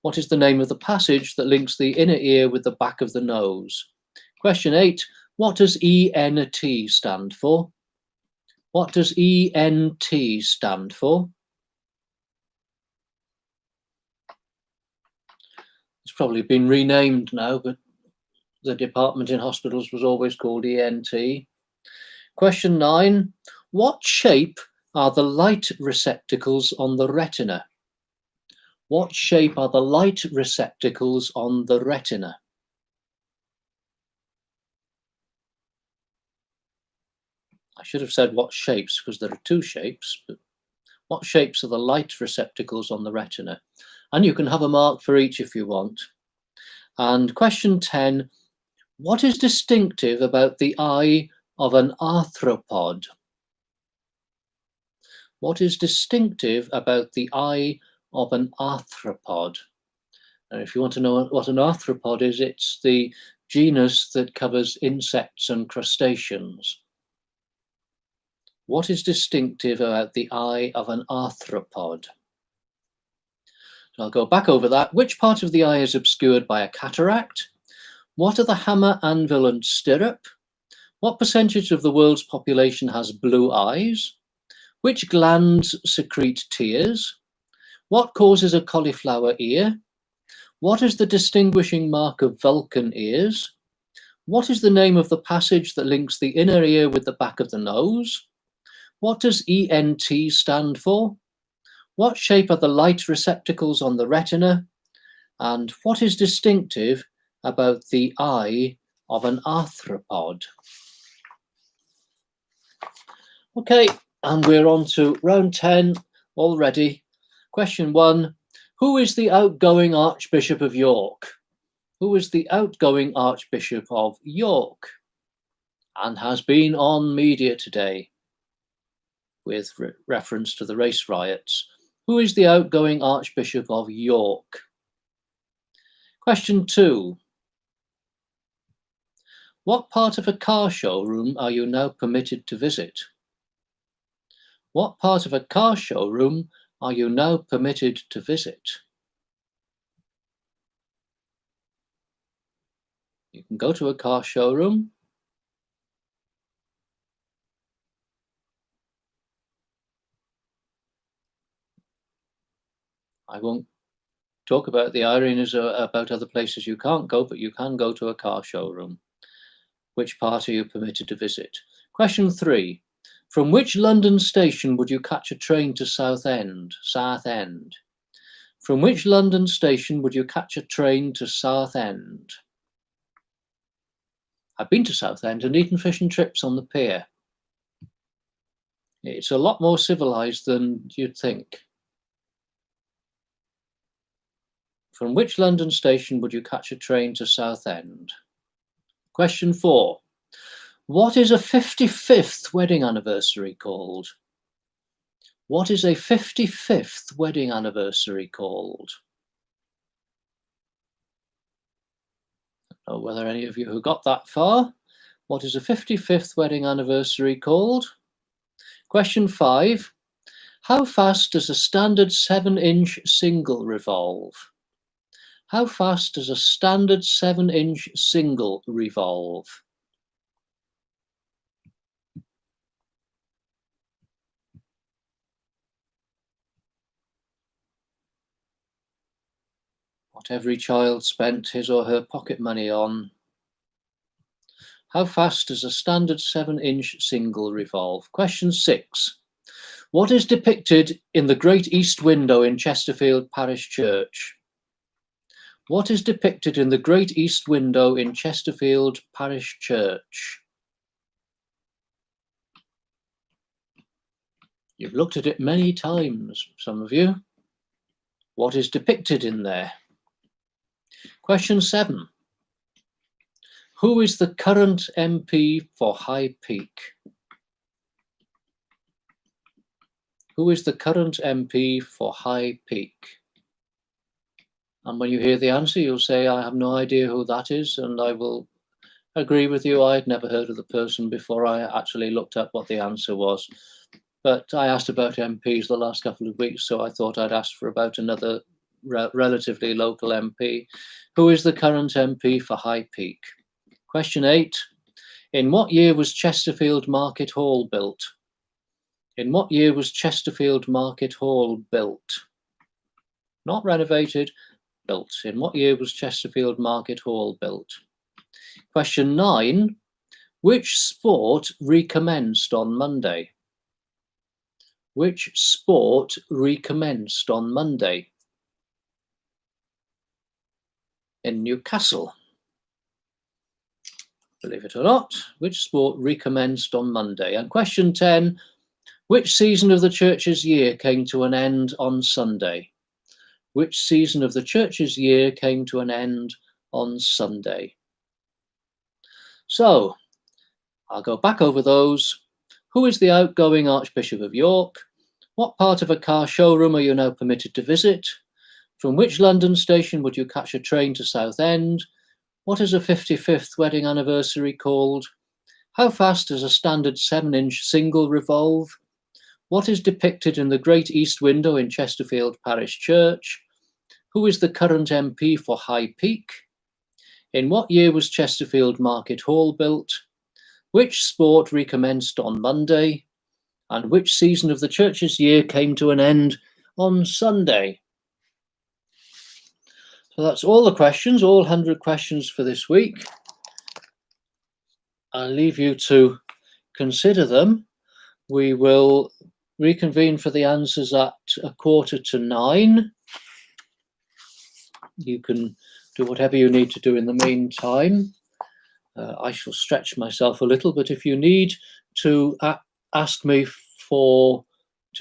What is the name of the passage that links the inner ear with the back of the nose? Question 8. What does ENT stand for? What does ENT stand for? It's probably been renamed now, but the department in hospitals was always called ENT. Question 9. What shape are the light receptacles on the retina? What shape are the light receptacles on the retina? I should have said what shapes, because there are two shapes, but what shapes are the light receptacles on the retina? And you can have a mark for each if you want. And question 10, what is distinctive about the eye of an arthropod? What is distinctive about the eye of an arthropod? And if you want to know what an arthropod is, it's the genus that covers insects and crustaceans. What is distinctive about the eye of an arthropod? So I'll go back over that. Which part of the eye is obscured by a cataract? What are the hammer, anvil, and stirrup? What percentage of the world's population has blue eyes? Which glands secrete tears? What causes a cauliflower ear? What is the distinguishing mark of Vulcan ears? What is the name of the passage that links the inner ear with the back of the nose? What does ENT stand for? What shape are the light receptacles on the retina? And what is distinctive about the eye of an arthropod? Okay, and we're on to round 10 already. Question 1, who is the outgoing Archbishop of York? Who is the outgoing Archbishop of York and has been on media today with reference to the race riots? Who is the outgoing Archbishop of York? Question 2, what part of a car showroom are you now permitted to visit? What part of a car showroom are you now permitted to visit? You can go to a car showroom. I won't talk about the ironies about other places you can't go, but you can go to a car showroom. Which part are you permitted to visit? Question 3. From which London station would you catch a train to Southend? Southend. From which London station would you catch a train to Southend? I've been to Southend and eaten fish and chips on the pier. It's a lot more civilized than you'd think. From which London station would you catch a train to Southend? Question 4. What is a 55th wedding anniversary called? What is a 55th wedding anniversary called? I don't know whether any of you who got that far. What is a 55th wedding anniversary called? Question 5. How fast does a standard 7-inch single revolve? How fast does a standard 7-inch single revolve? What every child spent his or her pocket money on. How fast does a standard 7-inch single revolve? Question 6. What is depicted in the Great East Window in Chesterfield Parish Church? What is depicted in the Great East Window in Chesterfield Parish Church? You've looked at it many times, some of you. What is depicted in there? Question 7. Who is the current MP for High Peak? Who is the current MP for High Peak? And when you hear the answer, you'll say, I have no idea who that is, and I will agree with you. I'd never heard of the person before I actually looked up what the answer was. But I asked about MPs the last couple of weeks, so I thought I'd ask for about another relatively local MP. Who is the current MP for High Peak? Question 8. In what year was Chesterfield Market Hall built? In what year was Chesterfield Market Hall built? Not renovated, built. In what year was Chesterfield Market Hall built? Question 9. Which sport recommenced on Monday? Which sport recommenced on Monday? In Newcastle. Believe it or not, which sport recommenced on Monday? And question 10, which season of the church's year came to an end on Sunday? which season of the church's year came to an end on Sunday? So, I'll go back over those. Who is the outgoing Archbishop of York? What part of a car showroom are you now permitted to visit? From which London station would you catch a train to Southend? What is a 55th wedding anniversary called? How fast does a standard 7-inch single revolve? What is depicted in the Great East Window in Chesterfield Parish Church? Who is the current MP for High Peak? In what year was Chesterfield Market Hall built? Which sport recommenced on Monday? And which season of the church's year came to an end on Sunday? So that's all the questions, all 100 questions for this week. I'll leave you to consider them. We will reconvene for the answers at 8:45. You can do whatever you need to do in the meantime. I shall stretch myself a little, but if you need to ask me to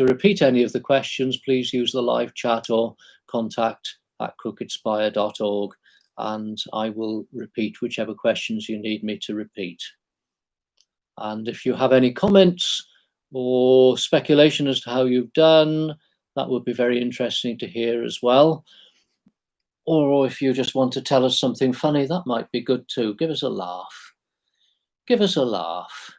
repeat any of the questions, please use the live chat or contact@crookedspire.org, and I will repeat whichever questions you need me to repeat. And if you have any comments or speculation as to how you've done, that would be very interesting to hear as well. Or if you just want to tell us something funny, that might be good too. Give us a laugh. Give us a laugh.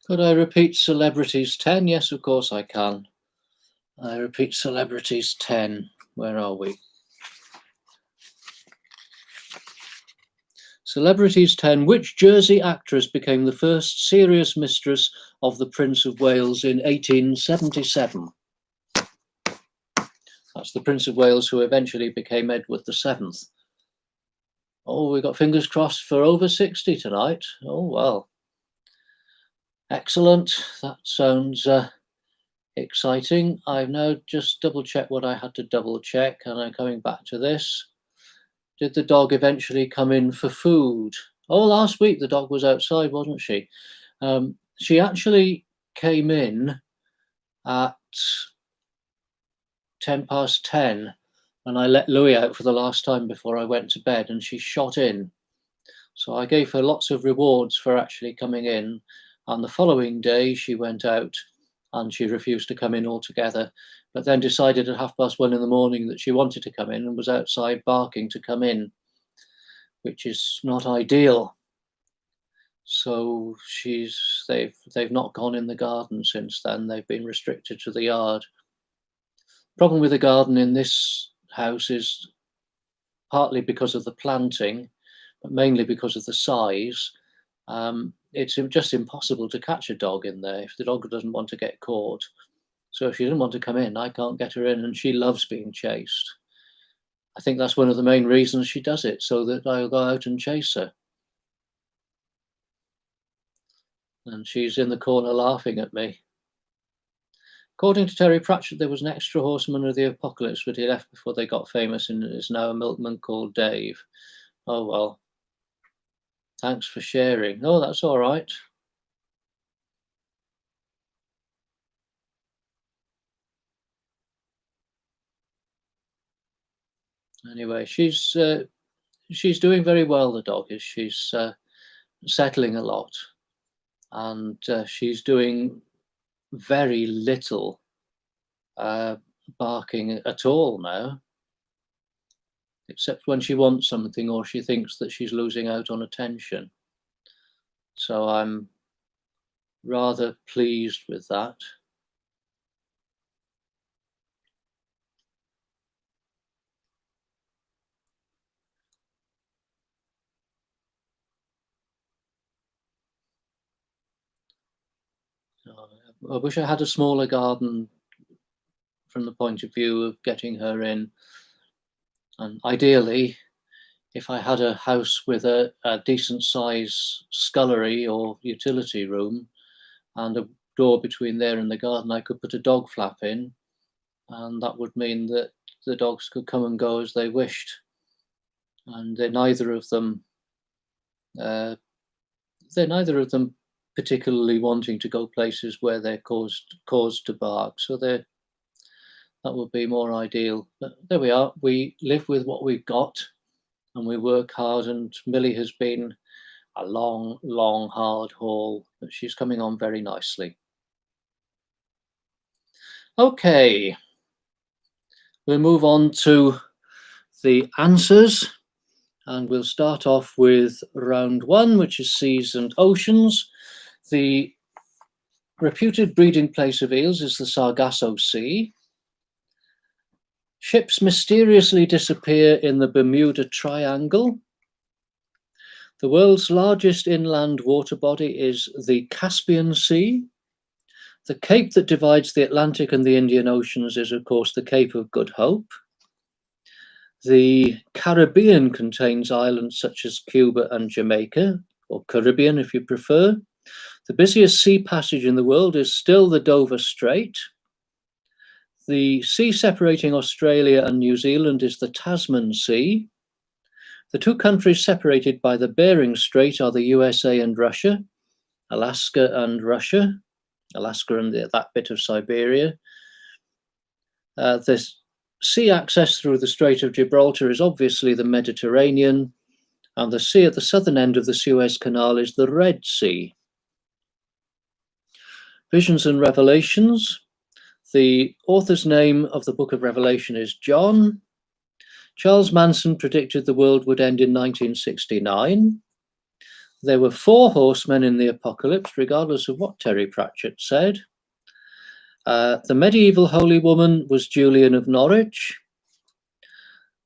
Could I repeat Celebrities 10? Yes, of course I can. I repeat Celebrities 10. Where are we? Celebrities 10. Which Jersey actress became the first serious mistress of the Prince of Wales in 1877? That's the Prince of Wales who eventually became Edward VII. Oh, we got fingers crossed for over 60 tonight. Oh, well. Excellent. That sounds exciting. I've now just double-checked what I had to double-check, and I'm coming back to this. Did the dog eventually come in for food? Oh, last week the dog was outside, wasn't she? She actually came in at 10:10, and I let Louis out for the last time before I went to bed, and she shot in. So I gave her lots of rewards for actually coming in. And the following day she went out and she refused to come in altogether, but then decided at 1:30 in the morning that she wanted to come in and was outside barking to come in, which is not ideal. So they've not gone in the garden since then. They've been restricted to the yard. Problem with the garden in this house is partly because of the planting, but mainly because of the size. It's just impossible to catch a dog in there if the dog doesn't want to get caught. So if she didn't want to come in, I can't get her in, and she loves being chased. I think that's one of the main reasons she does it, so that I'll go out and chase her. And she's in the corner laughing at me. According to Terry Pratchett, there was an extra horseman of the apocalypse, but he left before they got famous and is now a milkman called Dave. Oh, well. Thanks for sharing. Oh, that's all right. Anyway, she's doing very well, the dog is. She's settling a lot, and she's doing very little barking at all now, except when she wants something or she thinks that she's losing out on attention. So I'm rather pleased with that. I wish I had a smaller garden from the point of view of getting her in. And ideally, if I had a house with a decent size scullery or utility room and a door between there and the garden, I could put a dog flap in, and that would mean that the dogs could come and go as they wished. And they're neither of them particularly wanting to go places where they're caused to bark. So that would be more ideal. But there we are. We live with what we've got, and we work hard. And Millie has been a long, long, hard haul, but she's coming on very nicely. Okay, we'll move on to the answers, and we'll start off with round one, which is seas and oceans. The reputed breeding place of eels is the Sargasso Sea. Ships mysteriously disappear in the Bermuda Triangle. The world's largest inland water body is the Caspian Sea. The cape that divides the Atlantic and the Indian Oceans is, of course, the Cape of Good Hope. The Caribbean contains islands such as Cuba and Jamaica, or Caribbean if you prefer. The busiest sea passage in the world is still the Dover Strait. The sea separating Australia and New Zealand is the Tasman Sea. The two countries separated by the Bering Strait are the USA and Russia, Alaska and Russia, Alaska and that bit of Siberia. The sea access through the Strait of Gibraltar is obviously the Mediterranean, and the sea at the southern end of the Suez Canal is the Red Sea. Visions and Revelations. The author's name of the book of Revelation is John. Charles Manson predicted the world would end in 1969. There were 4 horsemen in the apocalypse, regardless of what Terry Pratchett said. The medieval holy woman was Julian of Norwich.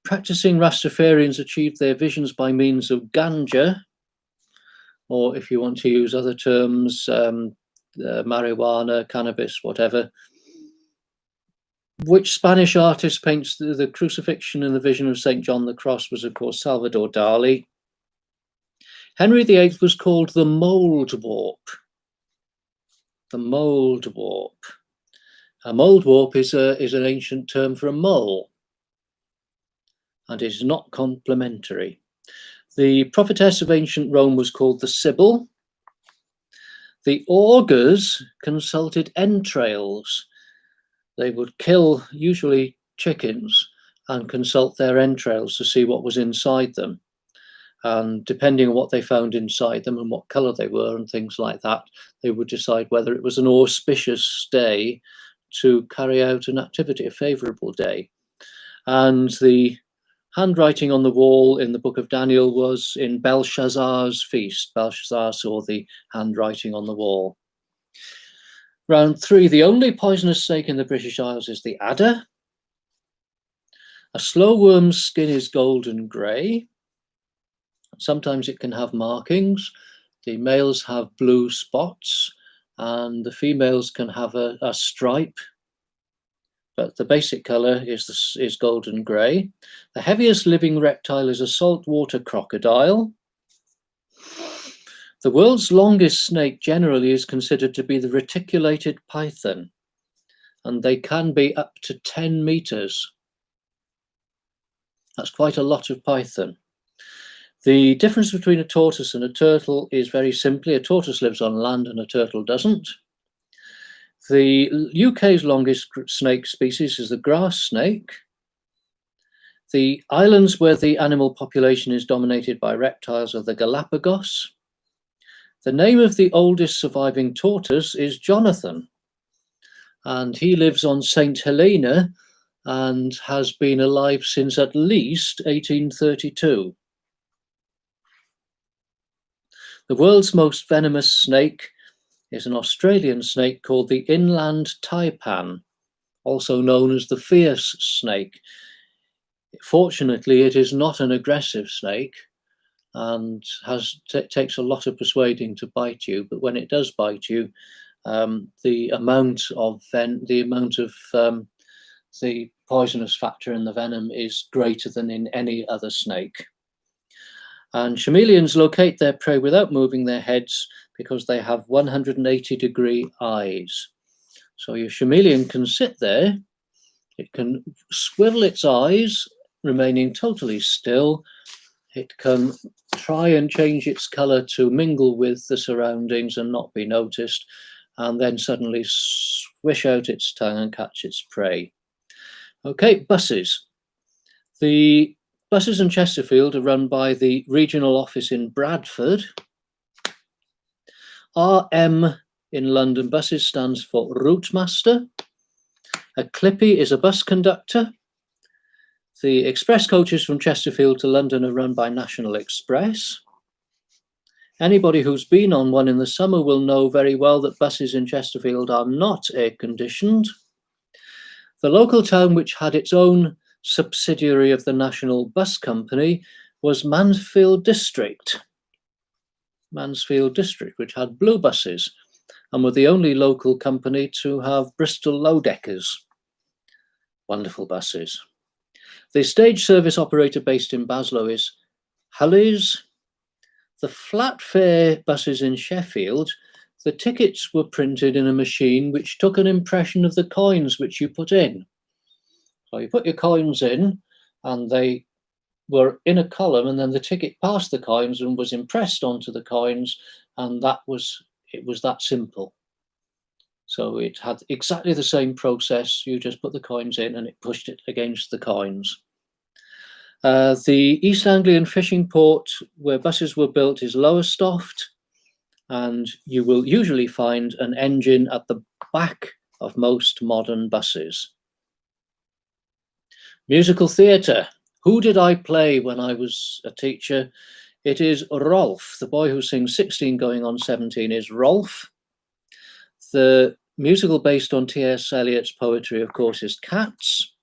Practicing Rastafarians achieved their visions by means of ganja, or if you want to use other terms, marijuana, cannabis, whatever. Which Spanish artist paints the crucifixion in the vision of St. John the Cross was, of course, Salvador Dali. Henry VIII was called the Moldwarp. The Moldwarp. A moldwarp is an ancient term for a mole, and is not complimentary. The prophetess of ancient Rome was called the Sibyl. The augurs consulted entrails. They would kill, usually chickens, and consult their entrails to see what was inside them. And depending on what they found inside them and what colour they were and things like that, they would decide whether it was an auspicious day to carry out an activity, a favourable day. And the handwriting on the wall in the book of Daniel was in Belshazzar's feast. Belshazzar saw the handwriting on the wall. Round 3, the only poisonous snake in the British Isles is the adder. A slow worm's skin is golden grey. Sometimes it can have markings. The males have blue spots and the females can have a stripe, but the basic colour is golden grey. The heaviest living reptile is a saltwater crocodile. The world's longest snake generally is considered to be the reticulated python, and they can be up to 10 meters. That's quite a lot of python. The difference between a tortoise and a turtle is very simply a tortoise lives on land and a turtle doesn't. The UK's longest snake species is the grass snake. The islands where the animal population is dominated by reptiles are the Galapagos. The name of the oldest surviving tortoise is Jonathan, and he lives on St. Helena and has been alive since at least 1832. The world's most venomous snake is an Australian snake called the inland taipan, also known as the fierce snake. Fortunately, it is not an aggressive snake and takes a lot of persuading to bite you, but when it does bite you, the amount of the poisonous factor in the venom is greater than in any other snake. And chameleons locate their prey without moving their heads because they have 180-degree eyes. So your chameleon can sit there, it can swivel its eyes, remaining totally still. It can try and change its color to mingle with the surroundings and not be noticed, and then suddenly swish out its tongue and catch its prey. Okay, buses. The buses in Chesterfield are run by the regional office in Bradford. RM in London Buses stands for Route Master. A Clippy is a bus conductor. The express coaches from Chesterfield to London are run by National Express. Anybody who's been on one in the summer will know very well that buses in Chesterfield are not air-conditioned. The local town which had its own subsidiary of the National Bus Company was Mansfield District. Mansfield District, which had blue buses and were the only local company to have Bristol low-deckers. Wonderful buses. The stage service operator based in Baslow is Hulleys. The flat fare buses in Sheffield, the tickets were printed in a machine which took an impression of the coins which you put in. So you put your coins in and they were in a column, and then the ticket passed the coins and was impressed onto the coins, and it was that simple. So it had exactly the same process. You just put the coins in and it pushed it against the coins. The East Anglian fishing port where buses were built is Lowestoft, and you will usually find an engine at the back of most modern buses. Musical theatre. Who did I play when I was a teacher? It is Rolf. The boy who sings 16 going on 17 is Rolf. The musical based on T.S. Eliot's poetry, of course, is Cats.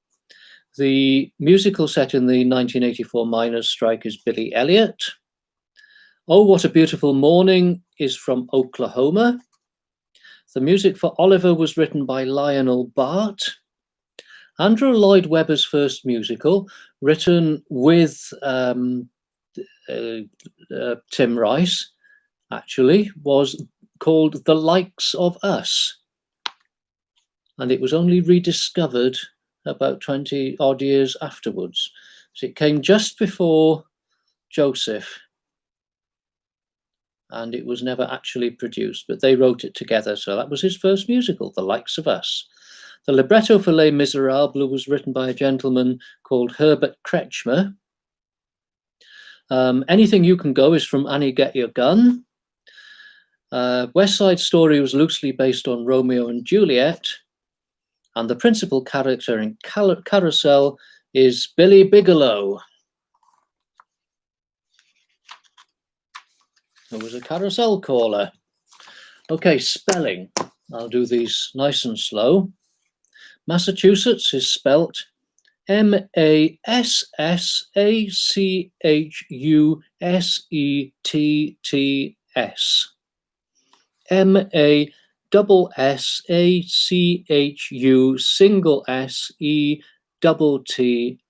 The musical set in the 1984 miners' strike is Billy Elliot. Oh, What a Beautiful Morning is from Oklahoma. The music for Oliver was written by Lionel Bart. Andrew Lloyd Webber's first musical, written with Tim Rice, actually, was called The Likes of Us. And it was only rediscovered about 20 odd years afterwards. So it came just before Joseph, and it was never actually produced, but they wrote it together. So that was his first musical, The Likes of Us. The libretto for Les Miserables was written by a gentleman called Herbert Kretschmer. Anything You Can Go is from Annie Get Your Gun. West Side Story was loosely based on Romeo and Juliet. And the principal character in Carousel is Billy Bigelow, who was a carousel caller. Okay, spelling. I'll do these nice and slow. Massachusetts is spelt Massachusetts.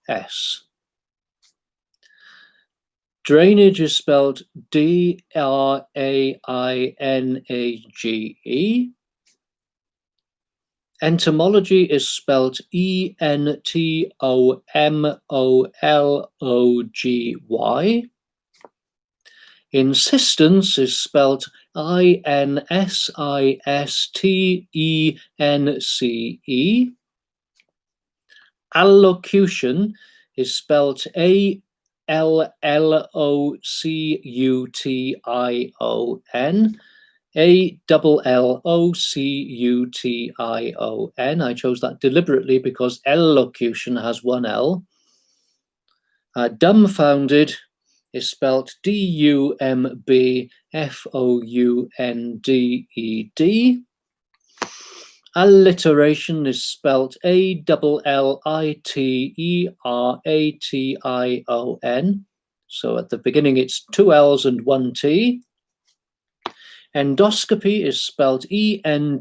MASSACHUSETTS. Drainage is spelled DRAINAGE. Entomology is spelt Entomology. Insistence is spelt Insistence. Allocution is spelt Allocution. Allocution. I chose that deliberately because elocution has one L. Dumbfounded is spelt Dumbfounded. Alliteration is spelt Alliteration. So at the beginning it's two L's and one T. Endoscopy is spelt Endoscopy.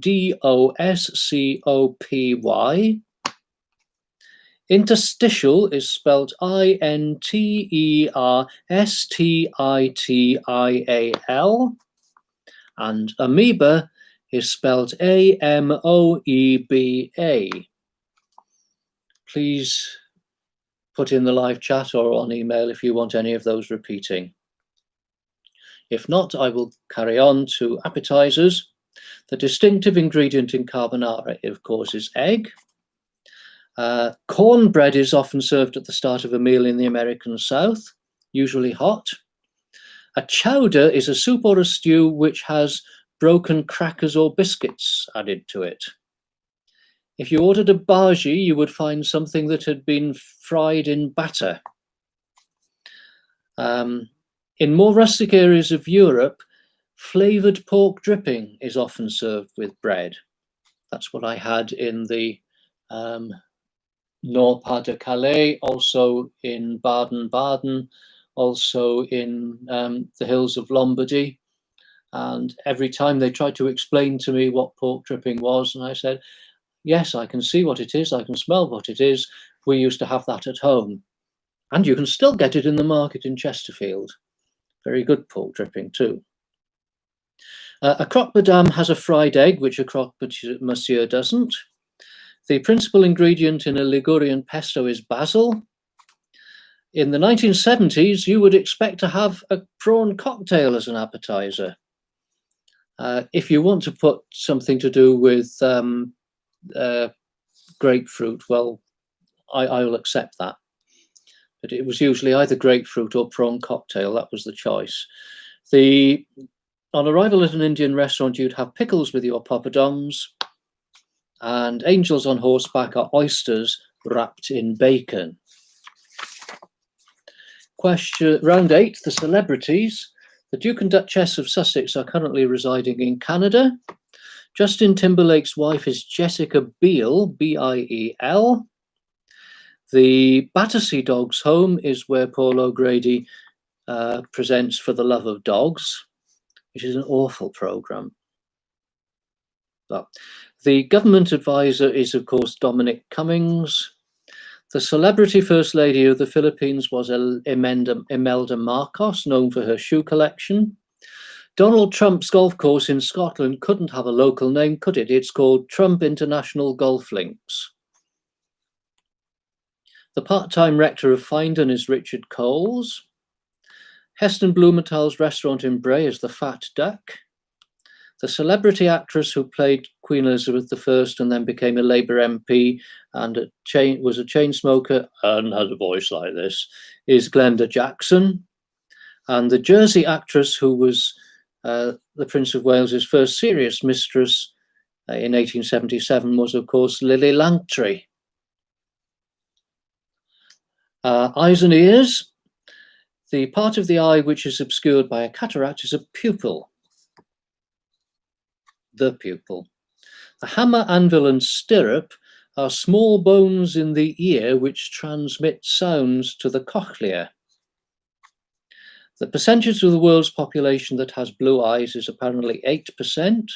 Interstitial is spelt Interstitial. And amoeba is spelt Amoeba. Please put in the live chat or on email if you want any of those repeating. If not, I will carry on to appetizers. The distinctive ingredient in carbonara, of course, is egg. Cornbread is often served at the start of a meal in the American South, usually hot. A chowder is a soup or a stew which has broken crackers or biscuits added to it. If you ordered a bhaji, you would find something that had been fried in batter. In more rustic areas of Europe, flavoured pork dripping is often served with bread. That's what I had in the Nord-Pas-de-Calais, also in Baden-Baden, also in the hills of Lombardy. And every time they tried to explain to me what pork dripping was, and I said, yes, I can see what it is, I can smell what it is. We used to have that at home. And you can still get it in the market in Chesterfield. Very good pork dripping too. A croque madame has a fried egg, which a croque monsieur doesn't. The principal ingredient in a Ligurian pesto is basil. In the 1970s, you would expect to have a prawn cocktail as an appetizer. If you want to put something to do with grapefruit, well, I will accept that. But it was usually either grapefruit or prawn cocktail. That was the choice. On arrival at an Indian restaurant, you'd have pickles with your poppadoms, and angels on horseback are oysters wrapped in bacon. Round 8, the celebrities. The Duke and Duchess of Sussex are currently residing in Canada. Justin Timberlake's wife is Jessica Biel, B-I-E-L. The Battersea Dogs Home is where Paul O'Grady presents For the Love of Dogs, which is an awful programme. But the government advisor is, of course, Dominic Cummings. The celebrity First Lady of the Philippines was Imelda Marcos, known for her shoe collection. Donald Trump's golf course in Scotland couldn't have a local name, could it? It's called Trump International Golf Links. The part-time rector of Findon is Richard Coles. Heston Blumenthal's restaurant in Bray is the Fat Duck. The celebrity actress who played Queen Elizabeth I and then became a Labour MP and was a chain smoker and has a voice like this is Glenda Jackson. And the Jersey actress who was the Prince of Wales's first serious mistress in 1877 was, of course, Lily Langtry. Eyes and ears. The part of the eye which is obscured by a cataract is a pupil. The pupil. The hammer, anvil, and stirrup are small bones in the ear which transmit sounds to the cochlea. The percentage of the world's population that has blue eyes is apparently 8%.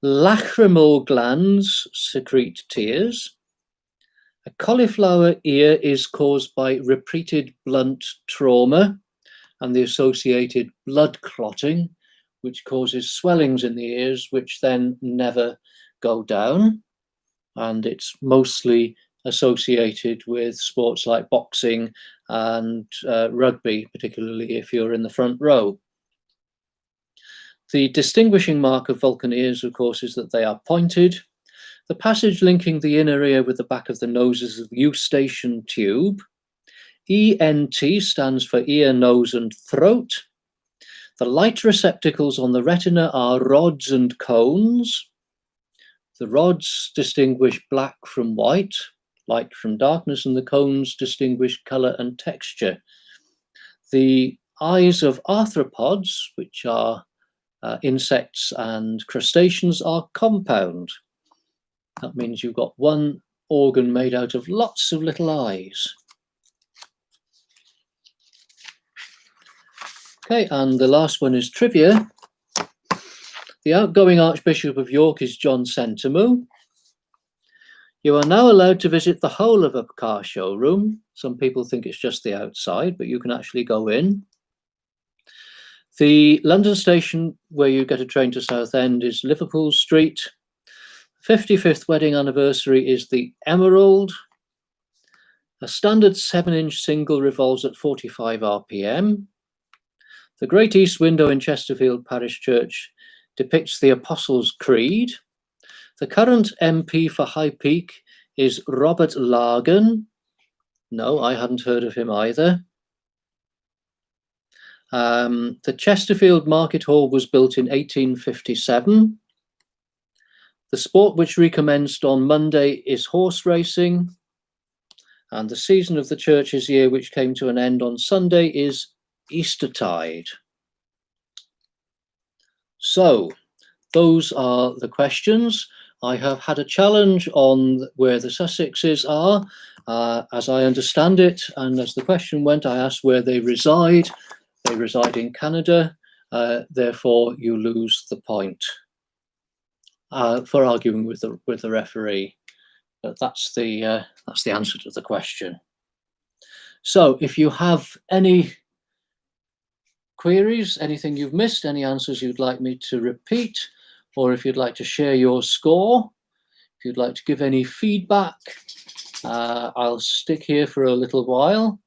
Lacrimal glands secrete tears. A cauliflower ear is caused by repeated blunt trauma and the associated blood clotting, which causes swellings in the ears, which then never go down. and it's mostly associated with sports like boxing and rugby, particularly if you're in the front row. The distinguishing mark of Vulcan ears, of course, is that they are pointed. The passage linking the inner ear with the back of the nose is the eustachian tube. ENT stands for ear, nose, and throat. The light receptacles on the retina are rods and cones. The rods distinguish black from white, light from darkness, and the cones distinguish color and texture. The eyes of arthropods, which are insects and crustaceans, are compound. That means you've got one organ made out of lots of little eyes. Okay, and the last one is trivia. The outgoing Archbishop of York is John Sentamu. You are now allowed to visit the whole of a car showroom. Some people think it's just the outside, but you can actually go in. The London station where you get a train to Southend is Liverpool Street. 55th wedding anniversary is the Emerald. A standard 7-inch single revolves at 45 RPM. The Great East Window in Chesterfield Parish Church depicts the Apostles' Creed. The current MP for High Peak is Robert Largan. No, I hadn't heard of him either. The Chesterfield Market Hall was built in 1857. The sport which recommenced on Monday is horse racing. And the season of the church's year, which came to an end on Sunday, is Eastertide. So, those are the questions. I have had a challenge on where the Sussexes are. As I understand it, and as the question went, I asked where they reside. They reside in Canada, therefore you lose the point for arguing with the referee. But that's the answer to the question. So if you have any queries, anything you've missed, any answers you'd like me to repeat, or if you'd like to share your score, if you'd like to give any feedback, I'll stick here for a little while.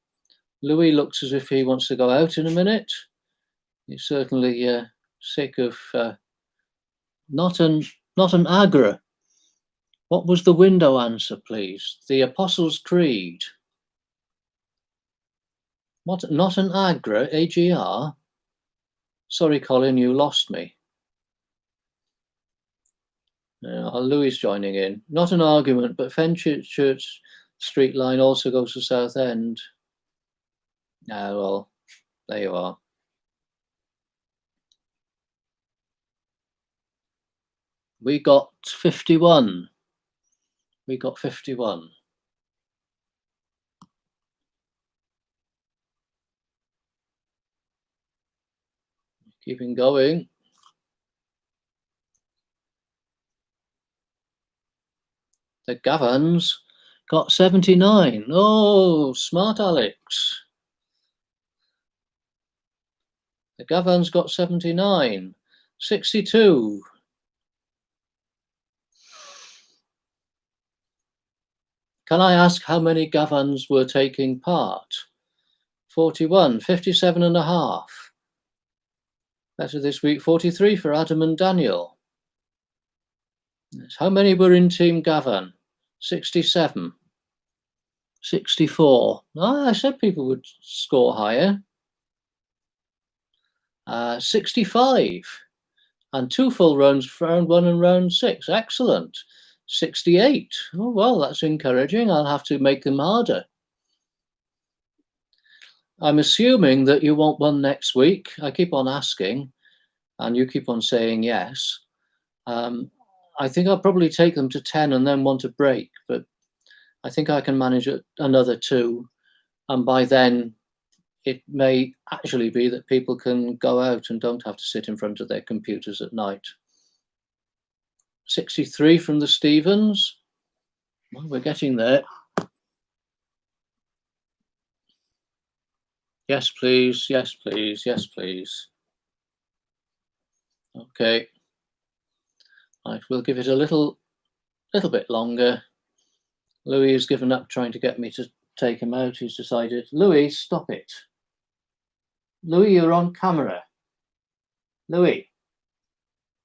Louis looks as if he wants to go out in a minute. He's certainly sick of not an agra. What was the window answer, please? The Apostles' Creed. What? Not an agra, AGR? Sorry, Colin, you lost me. Louis joining in. Not an argument, but Fenchurch Street line also goes to Southend. Ah, well, there you are. We got 51. We got 51. Keeping going. The Gavans got 79. Oh, smart Alex. The Gavans got 79. 62. Can I ask how many Gavans were taking part? 41, 57 and a half. Better this week, 43 for Adam and Daniel. How many were in Team Gavan? 67. 64. Oh, I said people would score higher. 65. And 2 full rounds for round 1 and round 6. Excellent. 68. Oh, well, that's encouraging. I'll have to make them harder. I'm assuming that you want one next week. I keep on asking, and you keep on saying yes. I think I'll probably take them to 10 and then want a break, but I think I can manage another 2. And by then, it may actually be that people can go out and don't have to sit in front of their computers at night. 63 from the Stevens. Well, we're getting there. Yes, please. Yes, please. Yes, please. Okay. Right, we'll give it a little little bit longer. Louis has given up trying to get me to take him out. He's decided, Louis, stop it. Louis, you're on camera. Louis,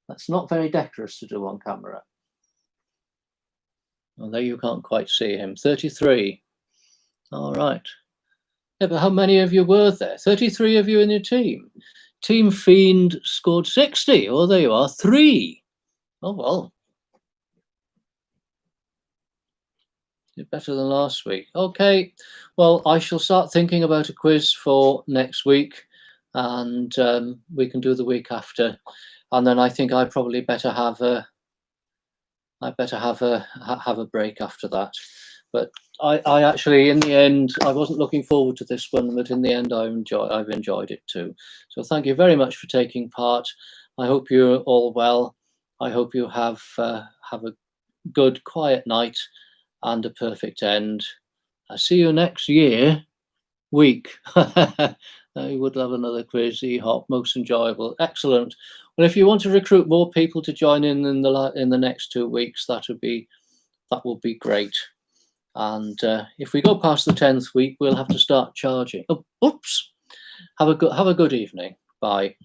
that's not very decorous to do on camera. Although you can't quite see him. 33. All right. Yeah, but how many of you were there? 33 of you in your team. Team Fiend scored 60. Oh, there you are. 3. Oh, well. Did better than last week. Okay. Well, I shall start thinking about a quiz for next week, and we can do the week after. And then I think I probably better have a break after that. But I actually, in the end, I wasn't looking forward to this one, but in the end, I've enjoyed it too. So thank you very much for taking part. I hope you're all well. I hope you have a good, quiet night and a perfect end. I see you next week. You would love another quiz, EHOP, most enjoyable, excellent. Well, if you want to recruit more people to join in the next 2 weeks, that would be great. And if we go past the 10th week, we'll have to start charging. Oh, oops! Have a good evening. Bye.